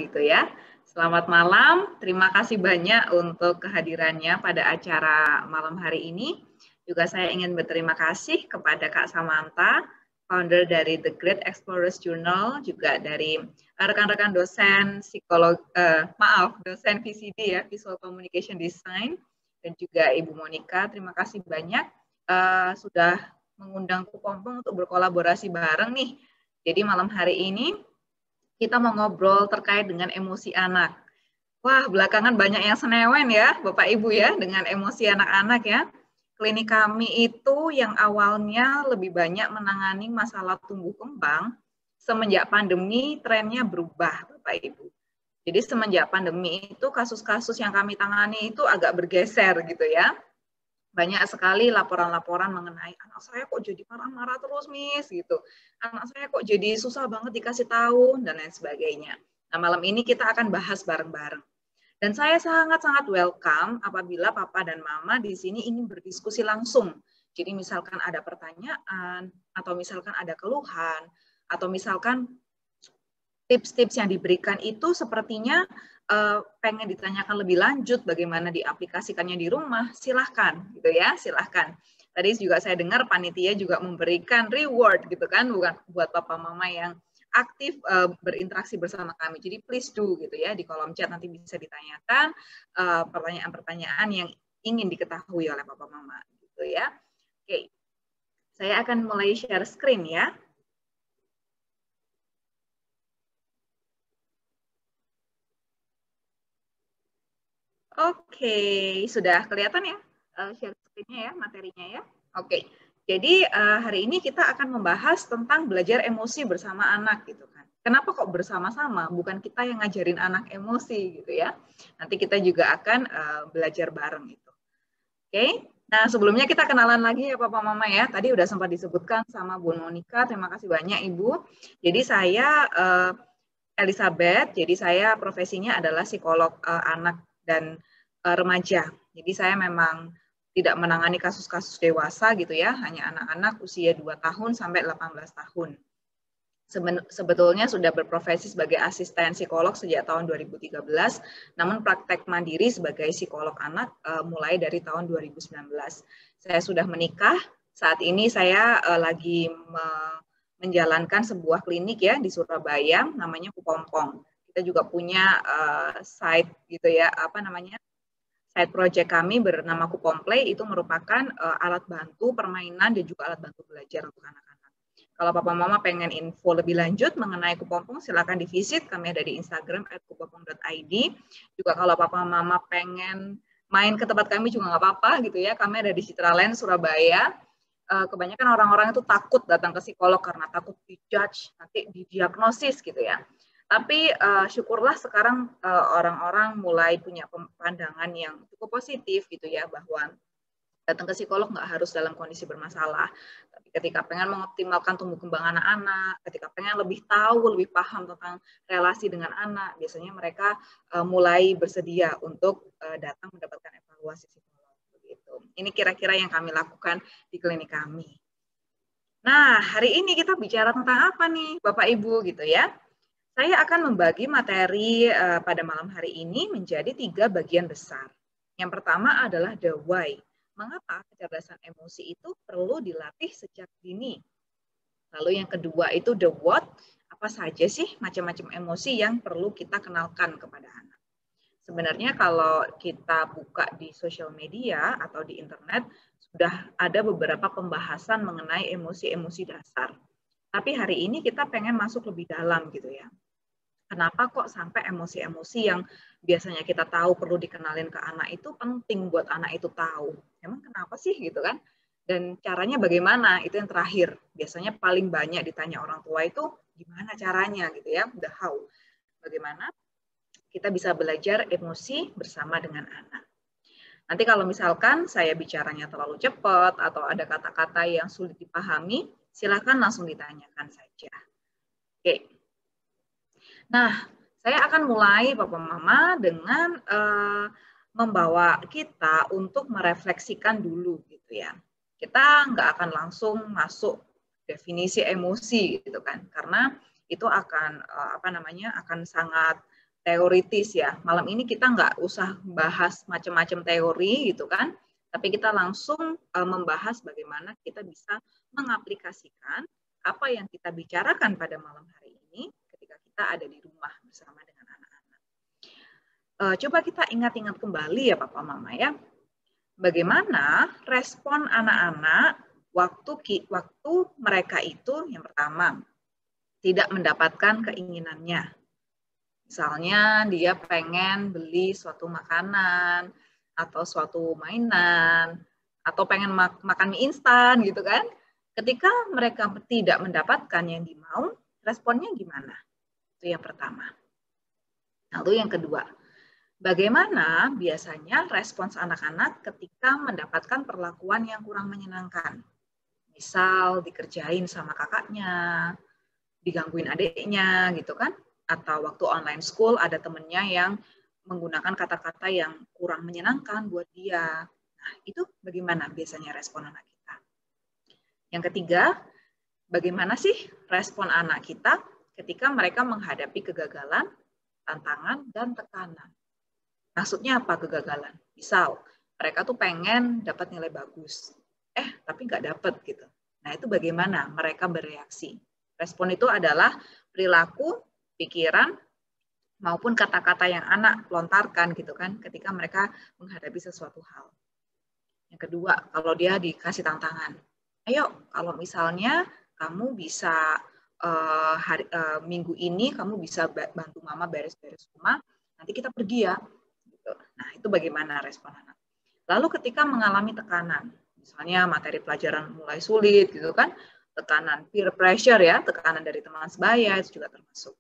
gitu ya. Selamat malam, terima kasih banyak untuk kehadirannya pada acara malam hari ini. Juga saya ingin berterima kasih kepada Kak Samantha, founder dari The Great Explorers Journal, juga dari rekan-rekan dosen dosen VCD ya, Visual Communication Design, dan juga Ibu Monica. Terima kasih banyak sudah mengundang Kupompong untuk berkolaborasi bareng nih. Jadi malam hari ini kita mau ngobrol terkait dengan emosi anak. Wah, belakangan banyak yang senewen ya, Bapak Ibu ya, dengan emosi anak-anak ya. Klinik kami itu yang awalnya lebih banyak menangani masalah tumbuh kembang, semenjak pandemi trennya berubah, Bapak Ibu. Jadi semenjak pandemi itu kasus-kasus yang kami tangani itu agak bergeser gitu ya. Banyak sekali laporan-laporan mengenai anak saya kok jadi marah-marah terus, Miss, gitu. Anak saya kok jadi susah banget dikasih tahu, dan lain sebagainya. Nah, malam ini kita akan bahas bareng-bareng. Dan saya sangat-sangat welcome apabila Papa dan Mama di sini ingin berdiskusi langsung. Jadi misalkan ada pertanyaan, atau misalkan ada keluhan, atau misalkan tips-tips yang diberikan itu sepertinya pengen ditanyakan lebih lanjut bagaimana diaplikasikannya di rumah, silahkan gitu ya, silahkan. Tadi juga saya dengar panitia juga memberikan reward gitu kan, bukan buat papa mama yang aktif berinteraksi bersama kami. Jadi please do gitu ya, di kolom chat nanti bisa ditanyakan pertanyaan-pertanyaan yang ingin diketahui oleh papa mama gitu ya. Oke, saya akan mulai share screen ya. Oke, sudah kelihatan ya share screen-nya ya, materinya ya. Oke, jadi hari ini kita akan membahas tentang belajar emosi bersama anak gitu kan. Kenapa kok bersama-sama? Bukan kita yang ngajarin anak emosi gitu ya. Nanti kita juga akan belajar bareng itu. Oke, nah sebelumnya kita kenalan lagi ya Papa Mama ya. Tadi udah sempat disebutkan sama Bu Monica, terima kasih banyak Ibu. Jadi saya Elizabeth, jadi saya profesinya adalah psikolog anak dan remaja. Jadi saya memang tidak menangani kasus-kasus dewasa gitu ya, hanya anak-anak usia 2 tahun sampai 18 tahun. Sebetulnya sudah berprofesi sebagai asisten psikolog sejak tahun 2013, namun praktek mandiri sebagai psikolog anak mulai dari tahun 2019. Saya sudah menikah, saat ini saya lagi menjalankan sebuah klinik ya di Surabaya, namanya Kupompong. Kita juga punya site gitu ya, side project kami bernama Kupomplay, itu merupakan alat bantu permainan dan juga alat bantu belajar untuk anak-anak. Kalau Papa Mama pengen info lebih lanjut mengenai Kupompong, silakan divisit. Kami ada di Instagram @kupompong.id. Juga kalau Papa Mama pengen main ke tempat kami juga nggak apa-apa gitu ya. Kami ada di Citraland, Surabaya. Kebanyakan orang-orang itu takut datang ke psikolog karena takut dijudge, nanti didiagnosis gitu ya. Tapi syukurlah sekarang orang-orang mulai punya pandangan yang cukup positif gitu ya, bahwa datang ke psikolog nggak harus dalam kondisi bermasalah. Tapi ketika pengen mengoptimalkan tumbuh kembang anak-anak, ketika pengen lebih tahu, lebih paham tentang relasi dengan anak, biasanya mereka mulai bersedia untuk datang mendapatkan evaluasi psikolog. Begitu. Ini kira-kira yang kami lakukan di klinik kami. Nah, hari ini kita bicara tentang apa nih, Bapak Ibu gitu ya. Saya akan membagi materi pada malam hari ini menjadi 3 bagian besar. Yang pertama adalah the why. Mengapa kecerdasan emosi itu perlu dilatih sejak dini? Lalu yang kedua itu the what. Apa saja sih macam-macam emosi yang perlu kita kenalkan kepada anak? Sebenarnya kalau kita buka di sosial media atau di internet, sudah ada beberapa pembahasan mengenai emosi-emosi dasar. Tapi hari ini kita pengen masuk lebih dalam gitu ya. Kenapa kok sampai emosi-emosi yang biasanya kita tahu perlu dikenalin ke anak itu penting buat anak itu tahu. Emang kenapa sih gitu kan? Dan caranya bagaimana? Itu yang terakhir. Biasanya paling banyak ditanya orang tua itu gimana caranya gitu ya, the how. Bagaimana kita bisa belajar emosi bersama dengan anak. Nanti kalau misalkan saya bicaranya terlalu cepat atau ada kata-kata yang sulit dipahami, silakan langsung ditanyakan saja. Oke. Nah, saya akan mulai Bapak Mama dengan membawa kita untuk merefleksikan dulu gitu ya. Kita nggak akan langsung masuk definisi emosi gitu kan, karena itu akan akan sangat teoritis ya. Malam ini kita nggak usah bahas macam-macam teori gitu kan, tapi kita langsung membahas bagaimana kita bisa mengaplikasikan apa yang kita bicarakan pada malam hari ini ketika kita ada di rumah bersama dengan anak-anak. Coba kita ingat-ingat kembali ya Papa Mama ya, bagaimana respon anak-anak waktu mereka itu yang pertama tidak mendapatkan keinginannya. Misalnya dia pengen beli suatu makanan atau suatu mainan atau pengen makan mie instan gitu kan. Ketika mereka tidak mendapatkan yang dimau, responnya gimana? Itu yang pertama. Lalu yang kedua, bagaimana biasanya respons anak-anak ketika mendapatkan perlakuan yang kurang menyenangkan? Misal dikerjain sama kakaknya, digangguin adiknya gitu kan, atau waktu online school ada temennya yang menggunakan kata-kata yang kurang menyenangkan buat dia. Nah, itu bagaimana biasanya respon anak kita? Yang ketiga, bagaimana sih respon anak kita ketika mereka menghadapi kegagalan, tantangan, dan tekanan? Maksudnya apa kegagalan? Misal, mereka tuh pengen dapat nilai bagus, tapi nggak dapat gitu. Nah, itu bagaimana mereka bereaksi? Respon itu adalah perilaku, pikiran, maupun kata-kata yang anak lontarkan gitu kan ketika mereka menghadapi sesuatu hal. Yang kedua, kalau dia dikasih tantangan, ayo kalau misalnya kamu bisa minggu ini kamu bisa bantu mama beres-beres rumah, nanti kita pergi ya. Gitu. Nah, itu bagaimana respon anak. Lalu ketika mengalami tekanan, misalnya materi pelajaran mulai sulit gitu kan, tekanan peer pressure ya, tekanan dari teman sebaya itu juga termasuk.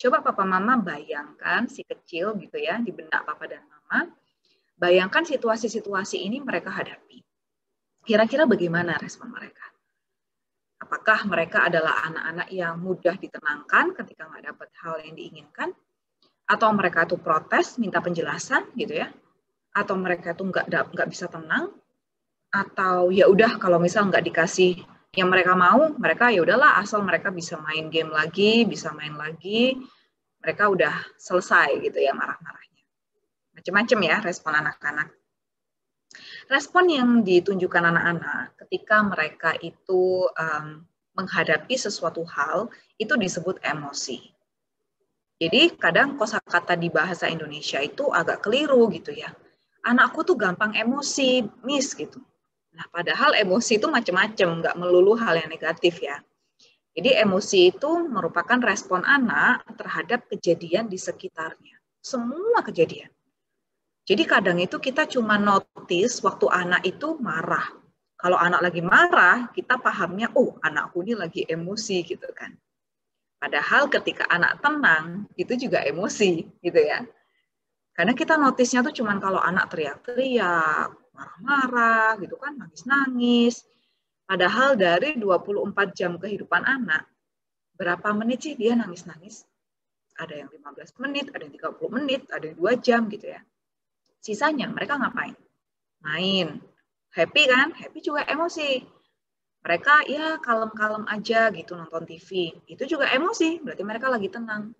Coba Papa Mama bayangkan si kecil gitu ya di benak Papa dan Mama, bayangkan situasi-situasi ini mereka hadapi. Kira-kira bagaimana respon mereka? Apakah mereka adalah anak-anak yang mudah ditenangkan ketika nggak dapat hal yang diinginkan? Atau mereka tuh protes, minta penjelasan gitu ya? Atau mereka tuh nggak bisa tenang? Atau ya udah kalau misal nggak dikasih yang mereka mau, mereka ya udahlah asal mereka bisa main game lagi, bisa main lagi, mereka udah selesai gitu ya marah-marahnya. Macam-macam ya respon anak-anak. Respon yang ditunjukkan anak-anak ketika mereka itu menghadapi sesuatu hal itu disebut emosi. Jadi kadang kosakata di bahasa Indonesia itu agak keliru gitu ya. Anakku tuh gampang emosi, miss gitu. Nah, padahal emosi itu macam-macam, nggak melulu hal yang negatif ya. Jadi emosi itu merupakan respon anak terhadap kejadian di sekitarnya. Semua kejadian. Jadi kadang itu kita cuma notice waktu anak itu marah. Kalau anak lagi marah, kita pahamnya, oh anakku ini lagi emosi gitu kan. Padahal ketika anak tenang, itu juga emosi gitu ya. Karena kita notisnya tuh cuma kalau anak teriak-teriak, marah-marah gitu kan, nangis-nangis. Padahal dari 24 jam kehidupan anak, berapa menit sih dia nangis-nangis? Ada yang 15 menit, ada yang 30 menit, ada yang 2 jam gitu ya. Sisanya mereka ngapain? Main. Happy kan? Happy juga emosi. Mereka ya kalem-kalem aja gitu nonton TV. Itu juga emosi, berarti mereka lagi tenang.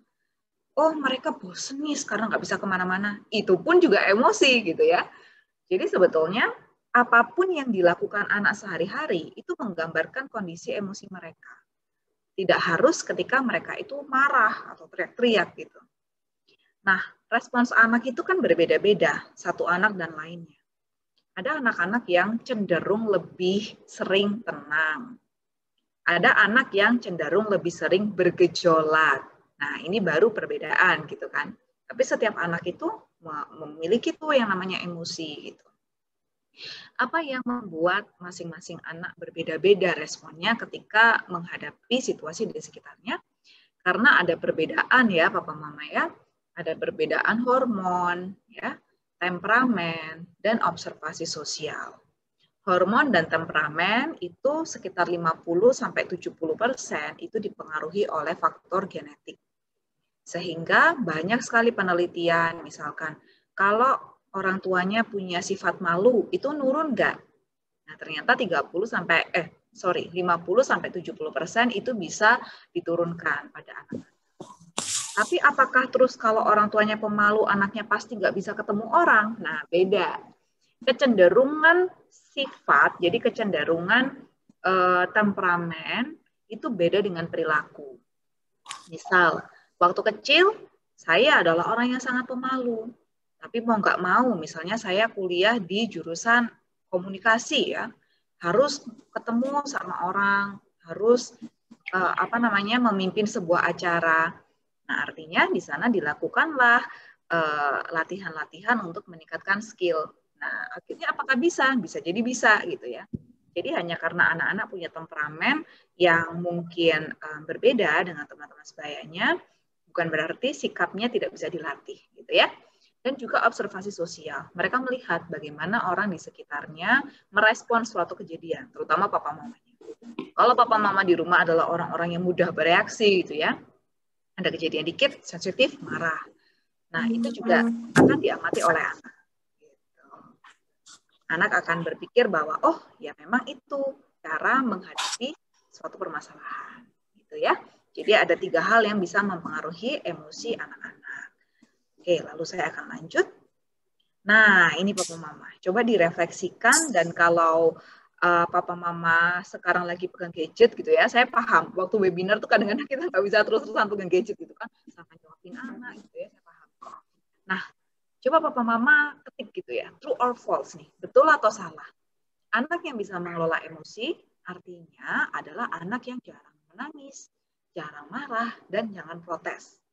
Oh mereka bosen nih sekarang nggak bisa kemana-mana. Itu pun juga emosi gitu ya. Jadi sebetulnya apapun yang dilakukan anak sehari-hari itu menggambarkan kondisi emosi mereka. Tidak harus ketika mereka itu marah atau teriak-teriak gitu. Nah, respons anak itu kan berbeda-beda, satu anak dan lainnya. Ada anak-anak yang cenderung lebih sering tenang. Ada anak yang cenderung lebih sering bergejolak. Nah, ini baru perbedaan gitu kan. Tapi setiap anak itu memiliki tuh yang namanya emosi gitu. Apa yang membuat masing-masing anak berbeda-beda responnya ketika menghadapi situasi di sekitarnya? Karena ada perbedaan ya Papa Mama ya. Ada perbedaan hormon, ya, temperamen, dan observasi sosial. Hormon dan temperamen itu sekitar 50-70% itu dipengaruhi oleh faktor genetik. Sehingga banyak sekali penelitian, misalkan kalau orang tuanya punya sifat malu, itu nurun nggak? Nah, ternyata 50-70% itu bisa diturunkan pada anak. Tapi apakah terus kalau orang tuanya pemalu, anaknya pasti nggak bisa ketemu orang? Nah, beda. Kecenderungan sifat, jadi kecenderungan temperamen itu beda dengan perilaku. Misal, waktu kecil saya adalah orang yang sangat pemalu. Tapi mau nggak mau, misalnya saya kuliah di jurusan komunikasi ya, harus ketemu sama orang, harus memimpin sebuah acara. Nah, artinya di sana dilakukanlah latihan-latihan untuk meningkatkan skill. Nah, akhirnya apakah bisa? Bisa jadi bisa gitu ya. Jadi hanya karena anak-anak punya temperamen yang mungkin berbeda dengan teman-teman sebayanya, bukan berarti sikapnya tidak bisa dilatih gitu ya. Dan juga observasi sosial. Mereka melihat bagaimana orang di sekitarnya merespon suatu kejadian, terutama papa mamanya. Kalau papa mama di rumah adalah orang-orang yang mudah bereaksi gitu ya, ada kejadian dikit, sensitif, marah. Nah, itu juga akan diamati oleh anak. Gitu. Anak akan berpikir bahwa, oh ya memang itu cara menghadapi suatu permasalahan. Gitu ya. Jadi ada 3 hal yang bisa mempengaruhi emosi anak-anak. Oke, lalu saya akan lanjut. Nah, ini Papa Mama. Coba direfleksikan dan kalau Papa Mama sekarang lagi pegang gadget gitu ya, saya paham. Waktu webinar tuh kadang-kadang kita nggak bisa terus-terusan pegang gadget gitu kan, sampai jawabin anak gitu ya, saya paham. Nah, coba Papa Mama ketik gitu ya, true or false nih, betul atau salah? Anak yang bisa mengelola emosi artinya adalah anak yang jarang menangis, jarang marah, dan jangan protes.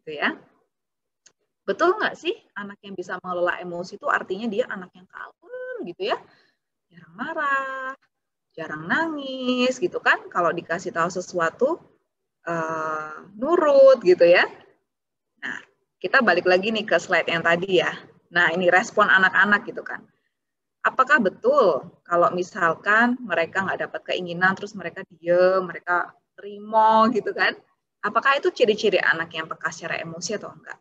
Gitu ya. Betul nggak sih anak yang bisa mengelola emosi itu artinya dia anak yang kalem gitu ya, jarang marah, jarang nangis gitu kan, kalau dikasih tahu sesuatu nurut gitu ya. Nah, kita balik lagi nih ke slide yang tadi ya. Nah, ini respon anak-anak gitu kan. Apakah betul kalau misalkan mereka nggak dapat keinginan terus mereka diem, mereka terima gitu kan? Apakah itu ciri-ciri anak yang peka secara emosi atau enggak?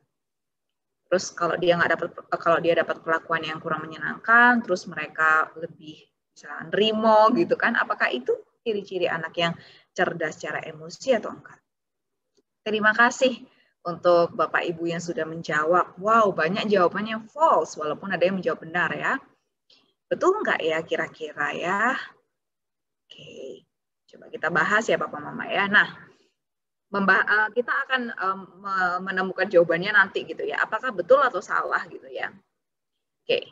Terus kalau dia dapat perlakuan yang kurang menyenangkan, terus mereka lebih bisa nerimo gitu kan? Apakah itu ciri-ciri anak yang cerdas secara emosi atau enggak? Terima kasih untuk Bapak Ibu yang sudah menjawab. Wow, banyak jawabannya false walaupun ada yang menjawab benar ya. Betul enggak ya kira-kira ya? Oke, coba kita bahas ya Bapak Mama ya. Nah, kita akan menemukan jawabannya nanti gitu ya. Apakah betul atau salah gitu ya. Oke,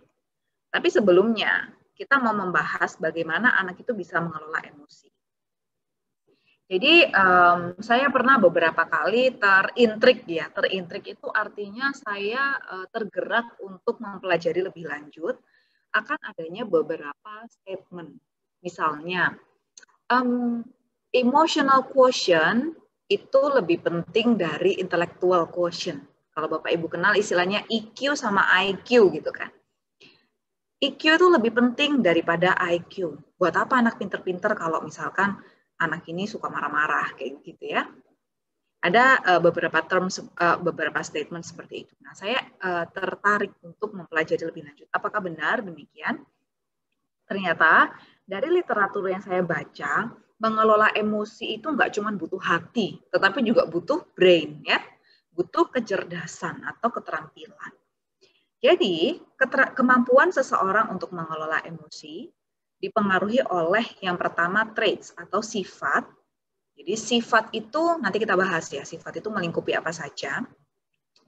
tapi sebelumnya kita mau membahas bagaimana anak itu bisa mengelola emosi. Jadi saya pernah beberapa kali terintrik ya. Terintrik itu artinya saya tergerak untuk mempelajari lebih lanjut akan adanya beberapa statement. Misalnya, emotional quotient itu lebih penting dari intellectual quotient. Kalau Bapak Ibu kenal istilahnya EQ sama IQ gitu kan. EQ itu lebih penting daripada IQ. Buat apa anak pinter-pinter kalau misalkan anak ini suka marah-marah kayak gitu ya. Ada beberapa statement seperti itu. Nah, saya tertarik untuk mempelajari lebih lanjut. Apakah benar demikian? Ternyata dari literatur yang saya baca, mengelola emosi itu nggak cuma butuh hati, tetapi juga butuh brain, ya, butuh kecerdasan atau keterampilan. Jadi, kemampuan seseorang untuk mengelola emosi dipengaruhi oleh yang pertama traits atau sifat. Jadi sifat itu nanti kita bahas ya, sifat itu melingkupi apa saja,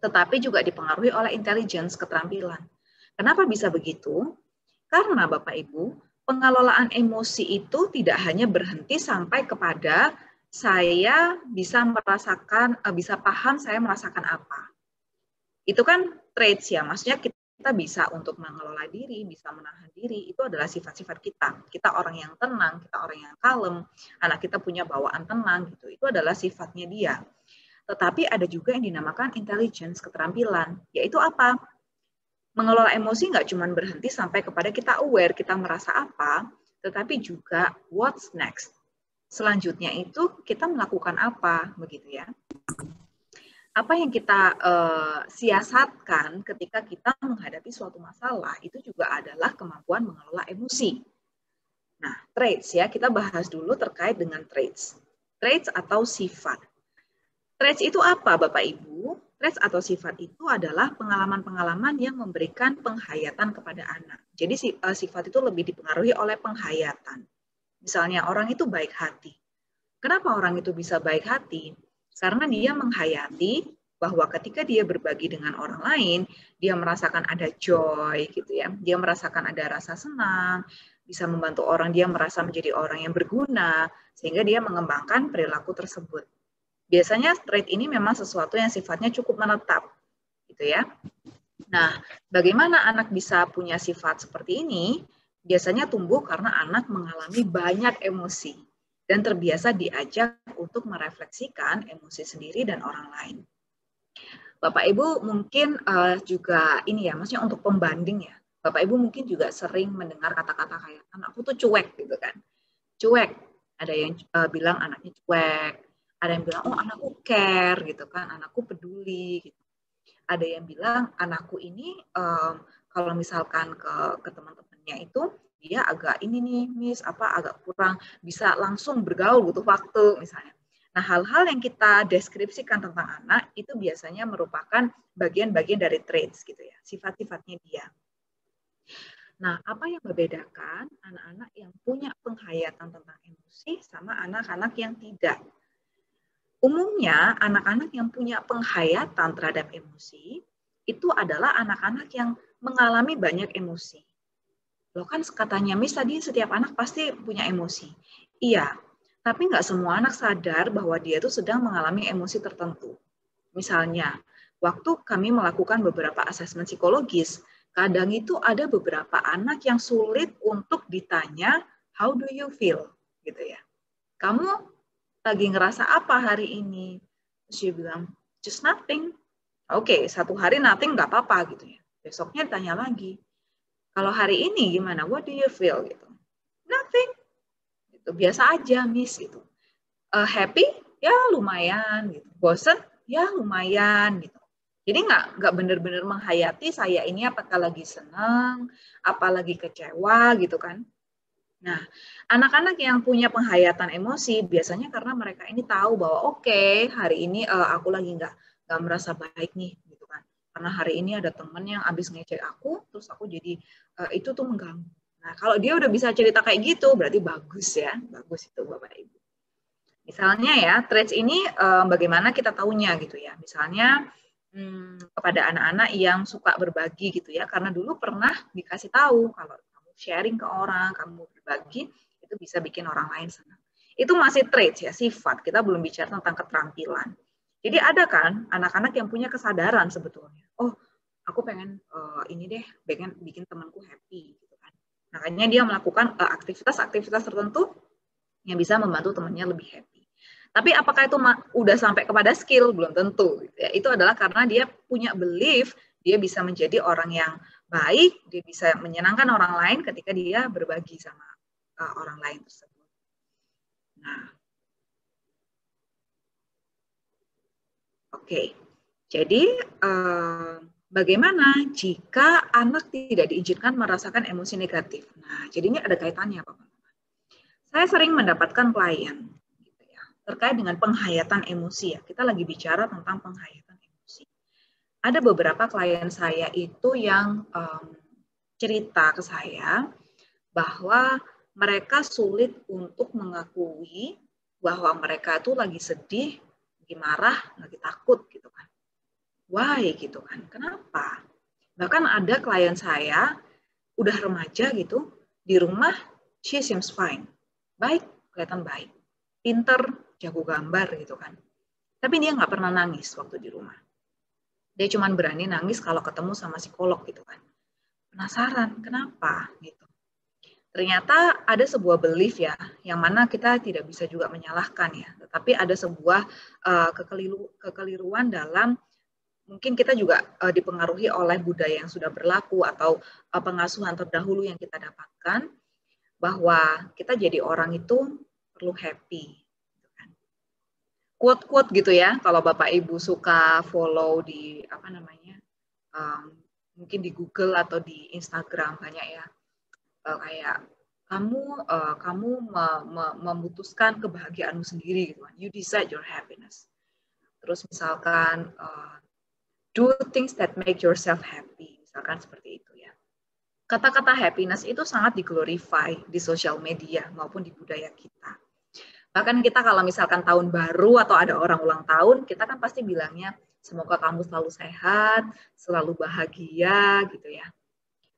tetapi juga dipengaruhi oleh intelligence, keterampilan. Kenapa bisa begitu? Karena Bapak Ibu, pengelolaan emosi itu tidak hanya berhenti sampai kepada saya bisa merasakan, bisa paham saya merasakan apa. Itu kan traits ya, maksudnya kita bisa untuk mengelola diri, bisa menahan diri, itu adalah sifat-sifat kita. Kita orang yang tenang, kita orang yang kalem, anak kita punya bawaan tenang, gitu. Itu adalah sifatnya dia. Tetapi ada juga yang dinamakan intelligence, keterampilan, yaitu apa? Mengelola emosi nggak cuma berhenti sampai kepada kita aware, kita merasa apa, tetapi juga what's next. Selanjutnya itu kita melakukan apa, begitu ya. Apa yang kita siasatkan ketika kita menghadapi suatu masalah itu juga adalah kemampuan mengelola emosi. Nah, traits ya, kita bahas dulu terkait dengan traits. Traits atau sifat. Traits itu apa, Bapak Ibu? Traits atau sifat itu adalah pengalaman-pengalaman yang memberikan penghayatan kepada anak. Jadi sifat itu lebih dipengaruhi oleh penghayatan. Misalnya orang itu baik hati. Kenapa orang itu bisa baik hati? Karena dia menghayati bahwa ketika dia berbagi dengan orang lain, dia merasakan ada joy gitu ya. Dia merasakan ada rasa senang, bisa membantu orang, dia merasa menjadi orang yang berguna, sehingga dia mengembangkan perilaku tersebut. Biasanya trait ini memang sesuatu yang sifatnya cukup menetap, gitu ya. Nah, bagaimana anak bisa punya sifat seperti ini? Biasanya tumbuh karena anak mengalami banyak emosi dan terbiasa diajak untuk merefleksikan emosi sendiri dan orang lain. Bapak Ibu mungkin juga ini ya, maksudnya untuk pembanding ya. Bapak Ibu mungkin juga sering mendengar kata-kata kayak anakku tuh cuek gitu kan. Cuek. Ada yang bilang anaknya cuek, ada yang bilang oh anakku care gitu kan, anakku peduli gitu. Ada yang bilang anakku ini kalau misalkan ke teman-temannya itu dia agak ini nih Miss agak kurang bisa langsung bergaul butuh waktu misalnya. Nah, hal-hal yang kita deskripsikan tentang anak itu biasanya merupakan bagian-bagian dari traits gitu ya, sifat-sifatnya dia. Nah, apa yang membedakan anak-anak yang punya penghayatan tentang emosi sama anak-anak yang tidak? Umumnya, anak-anak yang punya penghayatan terhadap emosi itu adalah anak-anak yang mengalami banyak emosi. Loh kan katanya Miss tadi setiap anak pasti punya emosi. Iya, tapi nggak semua anak sadar bahwa dia itu sedang mengalami emosi tertentu. Misalnya, waktu kami melakukan beberapa asesmen psikologis, kadang itu ada beberapa anak yang sulit untuk ditanya, how do you feel? Gitu ya. Kamu lagi ngerasa apa hari ini? Terus dia bilang, just nothing. Oke, satu hari nothing nggak apa-apa gitu ya. Besoknya tanya lagi, kalau hari ini gimana? What do you feel? Gitu. Nothing. Gitu. Biasa aja, Miss. Gitu. Happy? Ya lumayan. Gitu. Bosen? Ya lumayan. Gitu. Jadi nggak benar-benar menghayati saya ini apakah lagi senang, apalagi kecewa gitu kan. Nah, anak-anak yang punya penghayatan emosi biasanya karena mereka ini tahu bahwa oke, hari ini aku lagi nggak merasa baik nih, gitu kan. Karena hari ini ada temen yang abis ngecek aku, terus aku jadi itu tuh mengganggu. Nah, kalau dia udah bisa cerita kayak gitu, berarti bagus ya, bagus itu Bapak Ibu. Misalnya ya, traits ini bagaimana kita tahunya gitu ya. Misalnya kepada anak-anak yang suka berbagi gitu ya, karena dulu pernah dikasih tahu kalau sharing ke orang, kamu berbagi, itu bisa bikin orang lain senang. Itu masih traits ya, sifat. Kita belum bicara tentang keterampilan. Jadi ada kan anak-anak yang punya kesadaran sebetulnya. Oh, aku pengen ini deh, pengen bikin temanku happy gitu kan. Makanya dia melakukan aktivitas-aktivitas tertentu yang bisa membantu temannya lebih happy. Tapi apakah itu udah sampai kepada skill? Belum tentu. Ya, itu adalah karena dia punya belief, dia bisa menjadi orang yang baik, dia bisa menyenangkan orang lain ketika dia berbagi sama orang lain tersebut. Nah, oke. Jadi bagaimana jika anak tidak diizinkan merasakan emosi negatif? Nah, jadinya ada kaitannya, Bapak. Saya sering mendapatkan klien terkait dengan penghayatan emosi ya. Kita lagi bicara tentang penghayatan emosi. Ada beberapa klien saya itu yang cerita ke saya bahwa mereka sulit untuk mengakui bahwa mereka itu lagi sedih, lagi marah, lagi takut gitu kan. Why gitu kan? Kenapa? Bahkan ada klien saya udah remaja gitu, di rumah she seems fine. Baik, kelihatan baik. Pinter, jago gambar gitu kan. Tapi dia nggak pernah nangis waktu di rumah. Dia cuma berani nangis kalau ketemu sama psikolog gitu kan. Penasaran, kenapa gitu. Ternyata ada sebuah belief ya, yang mana kita tidak bisa juga menyalahkan ya. Tetapi ada sebuah kekeliruan dalam mungkin kita juga dipengaruhi oleh budaya yang sudah berlaku atau pengasuhan terdahulu yang kita dapatkan, bahwa kita jadi orang itu perlu happy. Quote-quote gitu ya, kalau Bapak Ibu suka follow di apa namanya, mungkin di Google atau di Instagram banyak ya, kayak kamu memutuskan kebahagiaanmu sendiri gitu kan, you decide your happiness. terus misalkan do things that make yourself happy, misalkan seperti itu ya. Kata-kata happiness itu sangat diglorify di sosial media maupun di budaya kita. Bahkan kita kalau misalkan tahun baru atau ada orang ulang tahun, kita kan pasti bilangnya, semoga kamu selalu sehat, selalu bahagia gitu ya.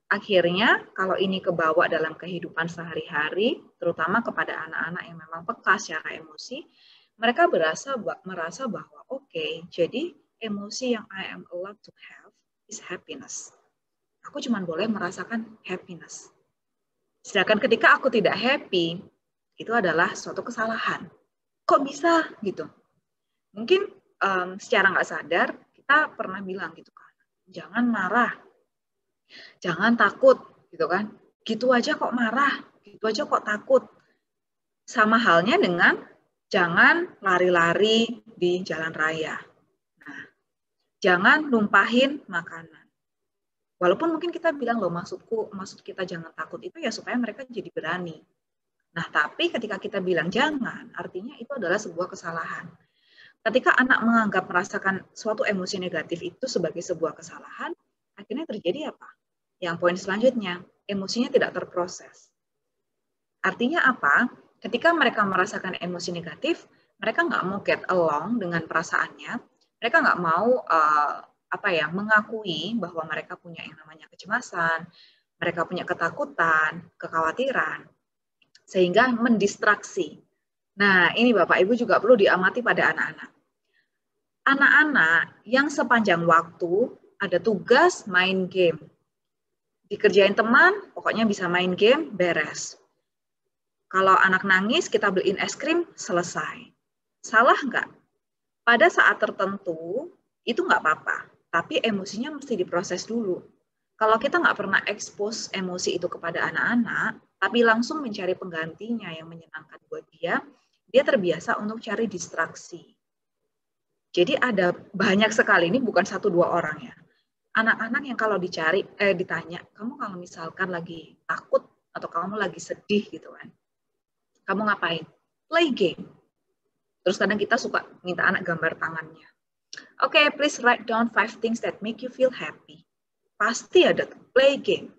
Akhirnya kalau ini kebawa dalam kehidupan sehari-hari, terutama kepada anak-anak yang memang peka secara emosi, mereka merasa bahwa oke, jadi emosi yang I am allowed to have is happiness. Aku cuma boleh merasakan happiness. Sedangkan ketika aku tidak happy, itu adalah suatu kesalahan. Kok bisa gitu? Mungkin secara nggak sadar kita pernah bilang gitu kan, jangan marah, jangan takut, gitu kan? Gitu aja kok marah, gitu aja kok takut. Sama halnya dengan jangan lari-lari di jalan raya. Nah, jangan numpahin makanan. Walaupun mungkin kita bilang loh, maksud kita jangan takut itu ya supaya mereka jadi berani. Nah, tapi ketika kita bilang jangan, artinya itu adalah sebuah kesalahan. Ketika anak menganggap merasakan suatu emosi negatif itu sebagai sebuah kesalahan, akhirnya terjadi apa? Yang poin selanjutnya, emosinya tidak terproses. Artinya apa? Ketika mereka merasakan emosi negatif, mereka nggak mau get along dengan perasaannya, mereka nggak mau mengakui bahwa mereka punya yang namanya kecemasan, mereka punya ketakutan, kekhawatiran, sehingga mendistraksi. Nah, ini Bapak Ibu juga perlu diamati pada anak-anak. Anak-anak yang sepanjang waktu ada tugas main game, dikerjain teman, pokoknya bisa main game, beres. Kalau anak nangis, kita beliin es krim, selesai. Salah nggak? Pada saat tertentu, itu nggak apa-apa. Tapi emosinya mesti diproses dulu. Kalau kita nggak pernah expose emosi itu kepada anak-anak, tapi langsung mencari penggantinya yang menyenangkan buat dia terbiasa untuk cari distraksi. Jadi ada banyak sekali, ini bukan 1-2 orang ya. Anak-anak yang kalau ditanya, kamu kalau misalkan lagi takut atau kamu lagi sedih gitu kan, kamu ngapain? Play game. Terus kadang kita suka minta anak gambar tangannya. Oke, please write down 5 things that make you feel happy. Pasti ada tuh, play game.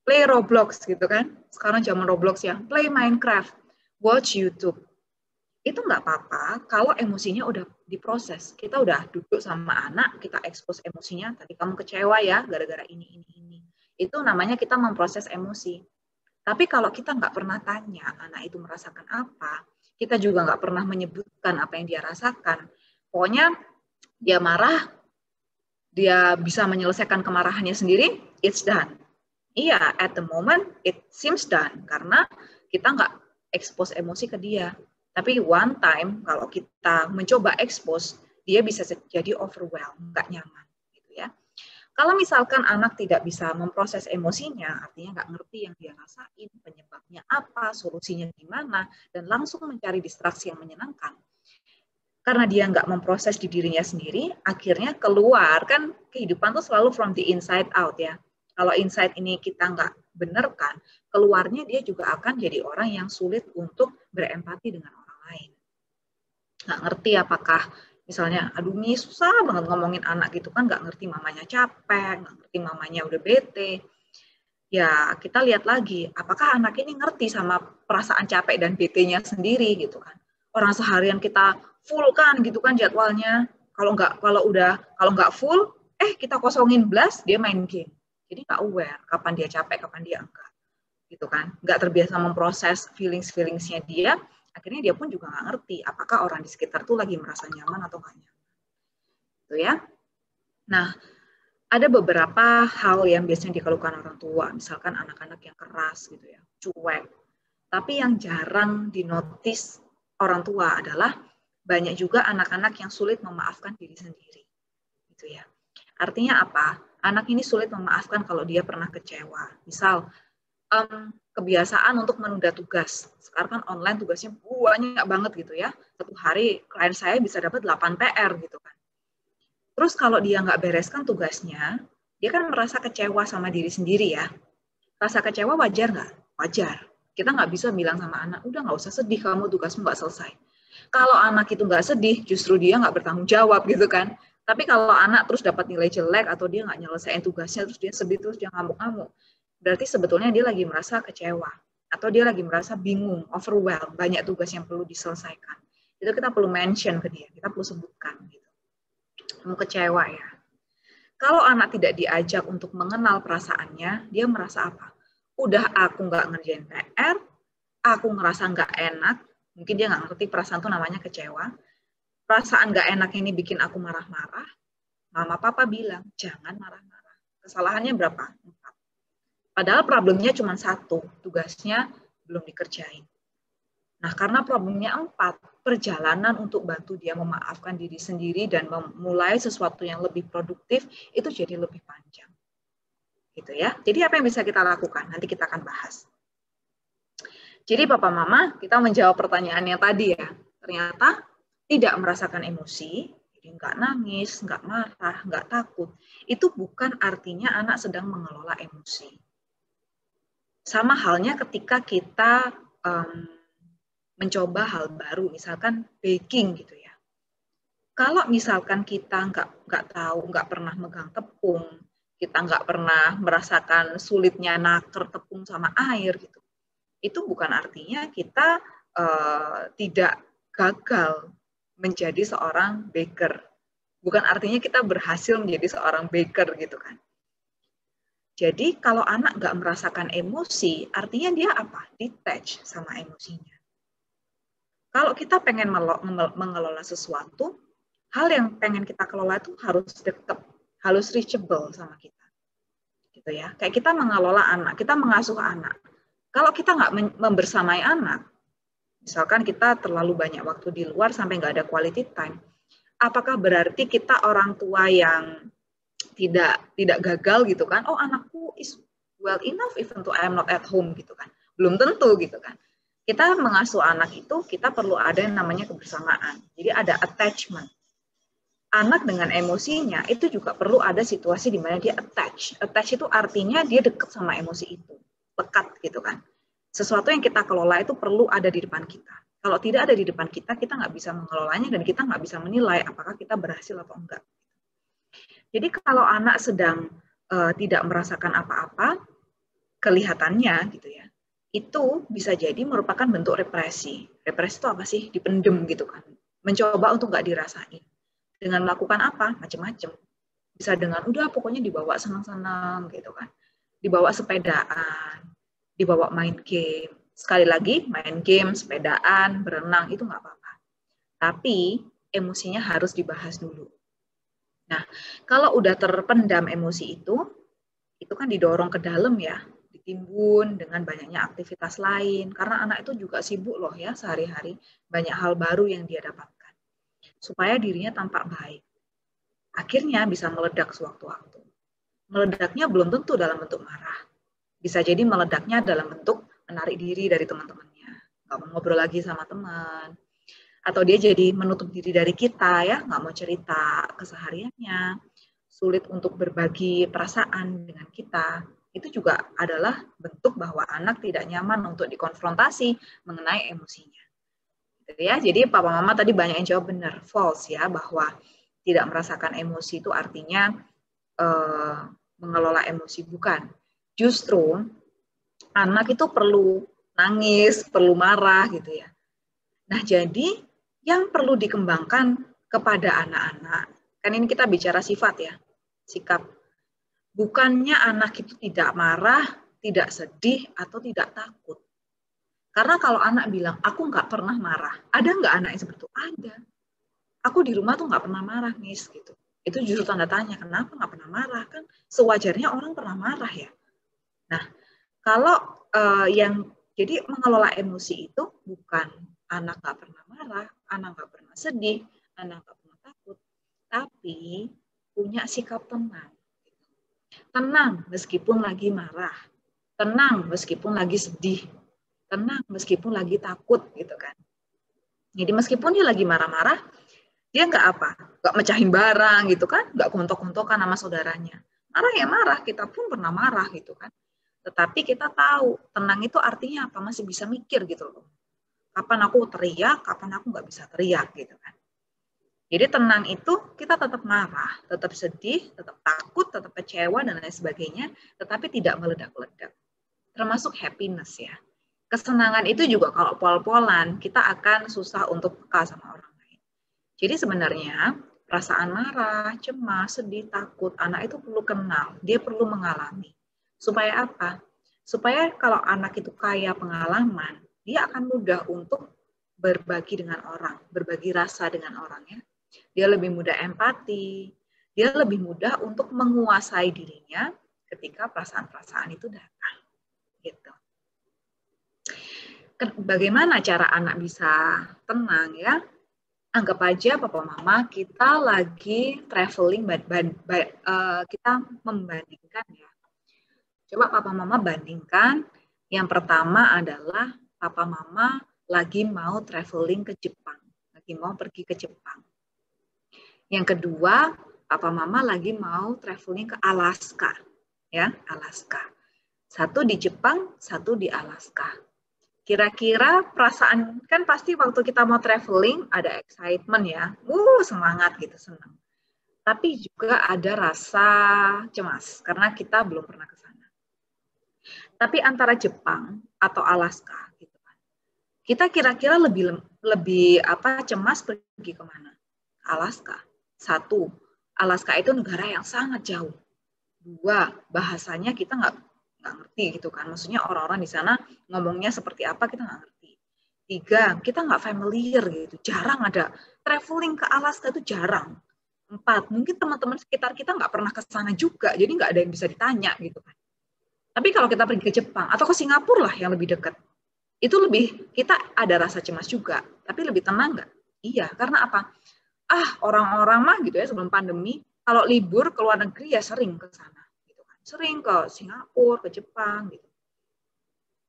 Play Roblox gitu kan. Sekarang zaman Roblox ya. Play Minecraft. Watch YouTube. Itu nggak apa-apa kalau emosinya udah diproses. Kita udah duduk sama anak, kita expose emosinya. Tadi kamu kecewa ya, gara-gara ini. Itu namanya kita memproses emosi. Tapi kalau kita nggak pernah tanya anak itu merasakan apa, kita juga nggak pernah menyebutkan apa yang dia rasakan. Pokoknya dia marah, dia bisa menyelesaikan kemarahannya sendiri, it's done. Iya, at the moment it seems done karena kita nggak expose emosi ke dia. Tapi one time kalau kita mencoba expose, dia bisa jadi overwhelmed, nggak nyaman, gitu ya. Kalau misalkan anak tidak bisa memproses emosinya, artinya nggak ngerti yang dia rasain, penyebabnya apa, solusinya gimana, dan langsung mencari distraksi yang menyenangkan. Karena dia nggak memproses di dirinya sendiri, akhirnya keluar, kan kehidupan tuh selalu from the inside out ya. Kalau inside ini kita nggak bener kan, keluarnya dia juga akan jadi orang yang sulit untuk berempati dengan orang lain. Nggak ngerti apakah misalnya, aduh ini susah banget ngomongin anak gitu kan, nggak ngerti mamanya capek, nggak ngerti mamanya udah bete. Ya kita lihat lagi, apakah anak ini ngerti sama perasaan capek dan bete-nya sendiri gitu kan. Orang seharian kita full kan gitu kan jadwalnya. Kalau nggak full, kita kosongin blast, dia main game. Jadi nggak aware kapan dia capek, kapan dia enggak. Gitu kan. Nggak terbiasa memproses feelings-nya dia. Akhirnya dia pun juga nggak ngerti apakah orang di sekitar tuh lagi merasa nyaman atau nggak nyaman. Gitu ya. Nah, ada beberapa hal yang biasanya dikeluhkan orang tua, misalkan anak-anak yang keras gitu ya, cuek. Tapi yang jarang dinotis orang tua adalah banyak juga anak-anak yang sulit memaafkan diri sendiri. Gitu ya. Artinya apa? Anak ini sulit memaafkan kalau dia pernah kecewa. Misal, kebiasaan untuk menunda tugas. Sekarang kan online tugasnya banyak banget gitu ya. Satu hari klien saya bisa dapat 8 PR gitu kan. Terus kalau dia nggak bereskan tugasnya, dia kan merasa kecewa sama diri sendiri ya. Rasa kecewa wajar nggak? Wajar. Kita nggak bisa bilang sama anak, udah nggak usah sedih kamu tugasmu nggak selesai. Kalau anak itu nggak sedih, justru dia nggak bertanggung jawab gitu kan. Tapi kalau anak terus dapat nilai jelek atau dia nggak nyelesain tugasnya, terus dia sedih, terus dia ngamuk-ngamuk, berarti sebetulnya dia lagi merasa kecewa. Atau dia lagi merasa bingung, overwhelmed, banyak tugas yang perlu diselesaikan. Itu kita perlu mention ke dia, kita perlu sebutkan. Gitu. Kamu kecewa ya. Kalau anak tidak diajak untuk mengenal perasaannya, dia merasa apa? Udah aku nggak ngerjain PR, aku ngerasa nggak enak, mungkin dia nggak ngerti perasaan itu namanya kecewa. Perasaan nggak enak ini bikin aku marah-marah. Mama papa bilang, jangan marah-marah. Kesalahannya berapa? 4. Padahal problemnya cuma 1, tugasnya belum dikerjain. Nah, karena problemnya 4, perjalanan untuk bantu dia memaafkan diri sendiri dan memulai sesuatu yang lebih produktif, itu jadi lebih panjang. Gitu ya. Jadi apa yang bisa kita lakukan? Nanti kita akan bahas. Jadi Papa Mama, kita menjawab pertanyaan yang tadi ya. Ternyata tidak merasakan emosi, jadi nggak nangis, nggak marah, nggak takut. Itu bukan artinya anak sedang mengelola emosi. Sama halnya ketika kita mencoba hal baru, misalkan baking gitu ya. Kalau misalkan kita nggak tahu, nggak pernah megang tepung, kita nggak pernah merasakan sulitnya naker tepung sama air gitu, itu bukan artinya kita tidak gagal menjadi seorang baker. Bukan artinya kita berhasil menjadi seorang baker gitu kan. Jadi kalau anak nggak merasakan emosi, artinya dia apa? Detach sama emosinya. Kalau kita pengen mengelola sesuatu, hal yang pengen kita kelola itu harus dekat, harus reachable sama kita. Gitu ya. Kayak kita mengelola anak, kita mengasuh anak. Kalau kita nggak membersamai anak, misalkan kita terlalu banyak waktu di luar sampai nggak ada quality time, apakah berarti kita orang tua yang tidak gagal gitu kan? Oh, anakku is well enough even though I am not at home gitu kan? Belum tentu gitu kan. Kita mengasuh anak itu, kita perlu ada yang namanya kebersamaan. Jadi ada attachment. Anak dengan emosinya itu juga perlu ada situasi di mana dia attach. Attach itu artinya dia dekat sama emosi itu, lekat gitu kan. Sesuatu yang kita kelola itu perlu ada di depan kita. Kalau tidak ada di depan kita, kita nggak bisa mengelolanya dan kita nggak bisa menilai apakah kita berhasil atau enggak. Jadi kalau anak sedang tidak merasakan apa-apa, kelihatannya gitu ya, itu bisa jadi merupakan bentuk represi. Represi itu apa sih? Dipendem gitu kan. Mencoba untuk nggak dirasain. Dengan melakukan apa? Macam-macam. Bisa dengan udah pokoknya dibawa senang-senang gitu kan. Dibawa sepedaan, dibawa main game. Sekali lagi, main game, sepedaan, berenang, itu nggak apa-apa. Tapi emosinya harus dibahas dulu. Nah, kalau udah terpendam emosi itu kan didorong ke dalam ya, ditimbun dengan banyaknya aktivitas lain. Karena anak itu juga sibuk loh ya sehari-hari, banyak hal baru yang dia dapatkan. Supaya dirinya tampak baik. Akhirnya bisa meledak sewaktu-waktu. Meledaknya belum tentu dalam bentuk marah. Bisa jadi meledaknya dalam bentuk menarik diri dari teman-temannya. Nggak mau ngobrol lagi sama teman. Atau dia jadi menutup diri dari kita ya, nggak mau cerita kesehariannya. Sulit untuk berbagi perasaan dengan kita. Itu juga adalah bentuk bahwa anak tidak nyaman untuk dikonfrontasi mengenai emosinya. Gitu ya. Jadi Papa Mama tadi banyak yang jawab benar, false ya, bahwa tidak merasakan emosi itu artinya mengelola emosi. Bukan. Justru anak itu perlu nangis, perlu marah gitu ya. Nah, jadi yang perlu dikembangkan kepada anak-anak, kan ini kita bicara sifat ya, sikap. Bukannya anak itu tidak marah, tidak sedih, atau tidak takut. Karena kalau anak bilang, aku nggak pernah marah, ada nggak anak yang seperti itu? Ada. Aku di rumah tuh nggak pernah marah, Miss. Gitu. Itu justru tanda tanya, kenapa nggak pernah marah? Kan sewajarnya orang pernah marah ya. Nah, kalau jadi mengelola emosi itu bukan anak nggak pernah marah, anak nggak pernah sedih, anak nggak pernah takut, tapi punya sikap tenang. Tenang meskipun lagi marah, tenang meskipun lagi sedih, tenang meskipun lagi takut gitu kan. Jadi meskipun dia lagi marah-marah, dia nggak apa, nggak mecahin barang gitu kan, nggak gontok-gontokan sama saudaranya. Marah ya marah, kita pun pernah marah gitu kan. Tetapi kita tahu tenang itu artinya apa, masih bisa mikir gitu loh. Kapan aku teriak, kapan aku nggak bisa teriak gitu kan. Jadi tenang itu kita tetap marah, tetap sedih, tetap takut, tetap kecewa dan lain sebagainya, tetapi tidak meledak-ledak. Termasuk happiness ya. Kesenangan itu juga kalau pol-polan, kita akan susah untuk peka sama orang lain. Jadi sebenarnya perasaan marah, cemas, sedih, takut, anak itu perlu kenal, dia perlu mengalami. Supaya apa? Supaya kalau anak itu kaya pengalaman, dia akan mudah untuk berbagi dengan orang, berbagi rasa dengan orang ya. Dia lebih mudah empati, dia lebih mudah untuk menguasai dirinya ketika perasaan-perasaan itu datang. Gitu. Bagaimana cara anak bisa tenang ya? Anggap aja papa mama kita lagi traveling, kita membandingkan ya. Coba papa mama bandingkan, yang pertama adalah papa mama lagi mau traveling ke Jepang, lagi mau pergi ke Jepang. Yang kedua, papa mama lagi mau traveling ke Alaska, ya Alaska. Satu di Jepang, satu di Alaska. Kira-kira perasaan, kan pasti waktu kita mau traveling ada excitement ya, semangat gitu, senang. Tapi juga ada rasa cemas karena kita belum pernah ke sana. Tapi antara Jepang atau Alaska gitu kan, kita kira-kira lebih cemas pergi kemana? Alaska. Satu, Alaska itu negara yang sangat jauh. Dua, bahasanya kita nggak ngerti gitu kan. Maksudnya orang-orang di sana ngomongnya seperti apa kita nggak ngerti. Tiga, kita nggak familiar gitu. Jarang ada traveling ke Alaska itu jarang. Empat, mungkin teman-teman sekitar kita nggak pernah ke sana juga, jadi nggak ada yang bisa ditanya gitu kan. Tapi kalau kita pergi ke Jepang atau ke Singapura lah yang lebih dekat, itu lebih kita ada rasa cemas juga, tapi lebih tenang nggak? Iya, karena apa? Orang-orang mah gitu ya sebelum pandemi, kalau libur ke luar negeri ya sering ke sana, gitu kan. Sering ke Singapura, ke Jepang, gitu.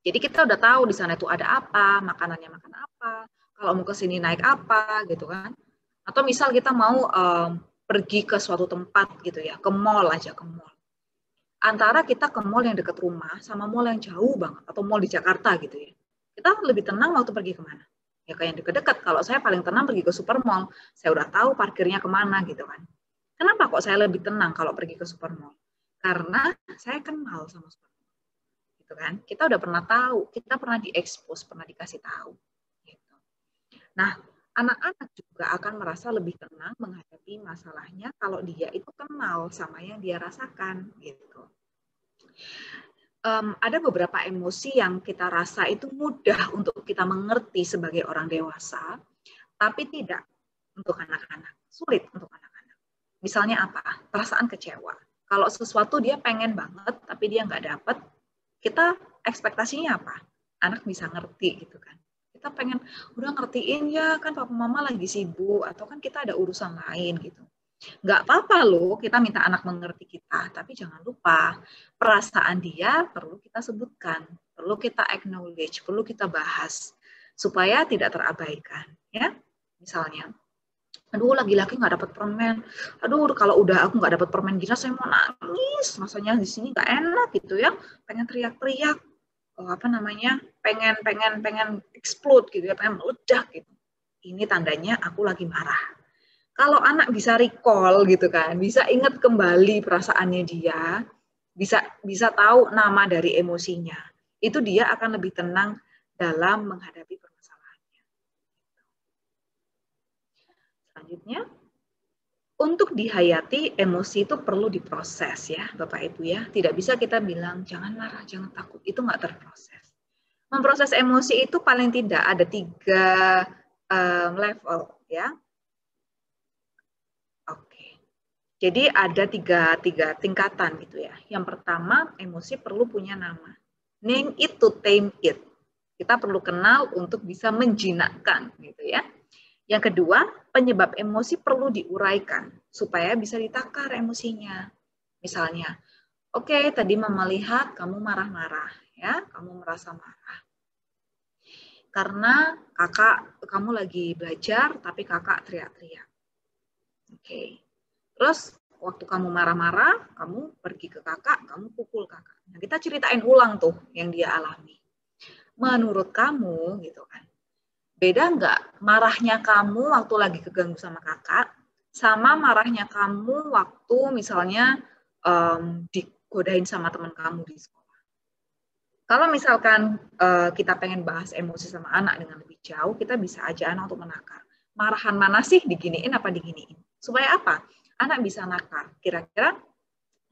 Jadi kita udah tahu di sana itu ada apa, makanannya makan apa, kalau mau ke sini naik apa, gitu kan. Atau misal kita mau pergi ke suatu tempat gitu ya, ke mall aja, ke mall. Antara kita ke mall yang dekat rumah sama mall yang jauh banget, atau mall di Jakarta gitu ya. Kita lebih tenang waktu pergi kemana? Ya kayak yang dekat-dekat. Kalau saya paling tenang pergi ke super mall, saya udah tahu parkirnya kemana gitu kan. Kenapa kok saya lebih tenang kalau pergi ke super mall? Karena saya kenal sama super mall. Gitu kan. Kita udah pernah tahu, kita pernah diekspos, pernah dikasih tahu. Gitu. Nah, anak-anak juga akan merasa lebih tenang menghadapi masalahnya kalau dia itu kenal sama yang dia rasakan gitu. Ada beberapa emosi yang kita rasa itu mudah untuk kita mengerti sebagai orang dewasa, tapi tidak untuk anak-anak, sulit untuk anak-anak. Misalnya apa? Perasaan kecewa. Kalau sesuatu dia pengen banget, tapi dia nggak dapat, kita ekspektasinya apa? Anak bisa ngerti gitu kan. Kita pengen, udah ngertiin ya kan papa mama lagi sibuk, atau kan kita ada urusan lain gitu. Nggak apa-apa loh kita minta anak mengerti kita, tapi jangan lupa perasaan dia perlu kita sebutkan, perlu kita acknowledge, perlu kita bahas supaya tidak terabaikan. Ya, misalnya, aduh lagi-lagi nggak dapat permen, aduh kalau udah aku nggak dapat permen gila saya mau nangis, rasanya di sini nggak enak gitu ya, pengen teriak-teriak, pengen explode gitu ya, pengen meledak gitu. Ini tandanya aku lagi marah. Kalau anak bisa recall gitu kan, bisa ingat kembali perasaannya dia, bisa tahu nama dari emosinya, itu dia akan lebih tenang dalam menghadapi permasalahannya. Selanjutnya, untuk dihayati emosi itu perlu diproses ya, Bapak Ibu ya. Tidak bisa kita bilang jangan marah, jangan takut, itu nggak terproses. Memproses emosi itu paling tidak ada 3 level ya. Oke. Jadi ada tiga tingkatan gitu ya. Yang pertama, emosi perlu punya nama. Name it to tame it. Kita perlu kenal untuk bisa menjinakkan gitu ya. Yang kedua, penyebab emosi perlu diuraikan supaya bisa ditakar emosinya. Misalnya, oke, tadi mama lihat kamu marah-marah ya, kamu merasa marah. Karena kamu lagi belajar tapi kakak teriak-teriak. Oke. Terus waktu kamu marah-marah, kamu pergi ke kakak, kamu pukul kakak. Nah, kita ceritain ulang tuh yang dia alami. Menurut kamu, gitu kan, Beda nggak marahnya kamu waktu lagi keganggu sama kakak, sama marahnya kamu waktu misalnya digodain sama teman kamu di sekolah. Kalau misalkan kita pengen bahas emosi sama anak dengan lebih jauh, kita bisa aja anak untuk menakar. Marahan mana sih, diginiin apa diginiin? Supaya apa? Anak bisa nakar. Kira-kira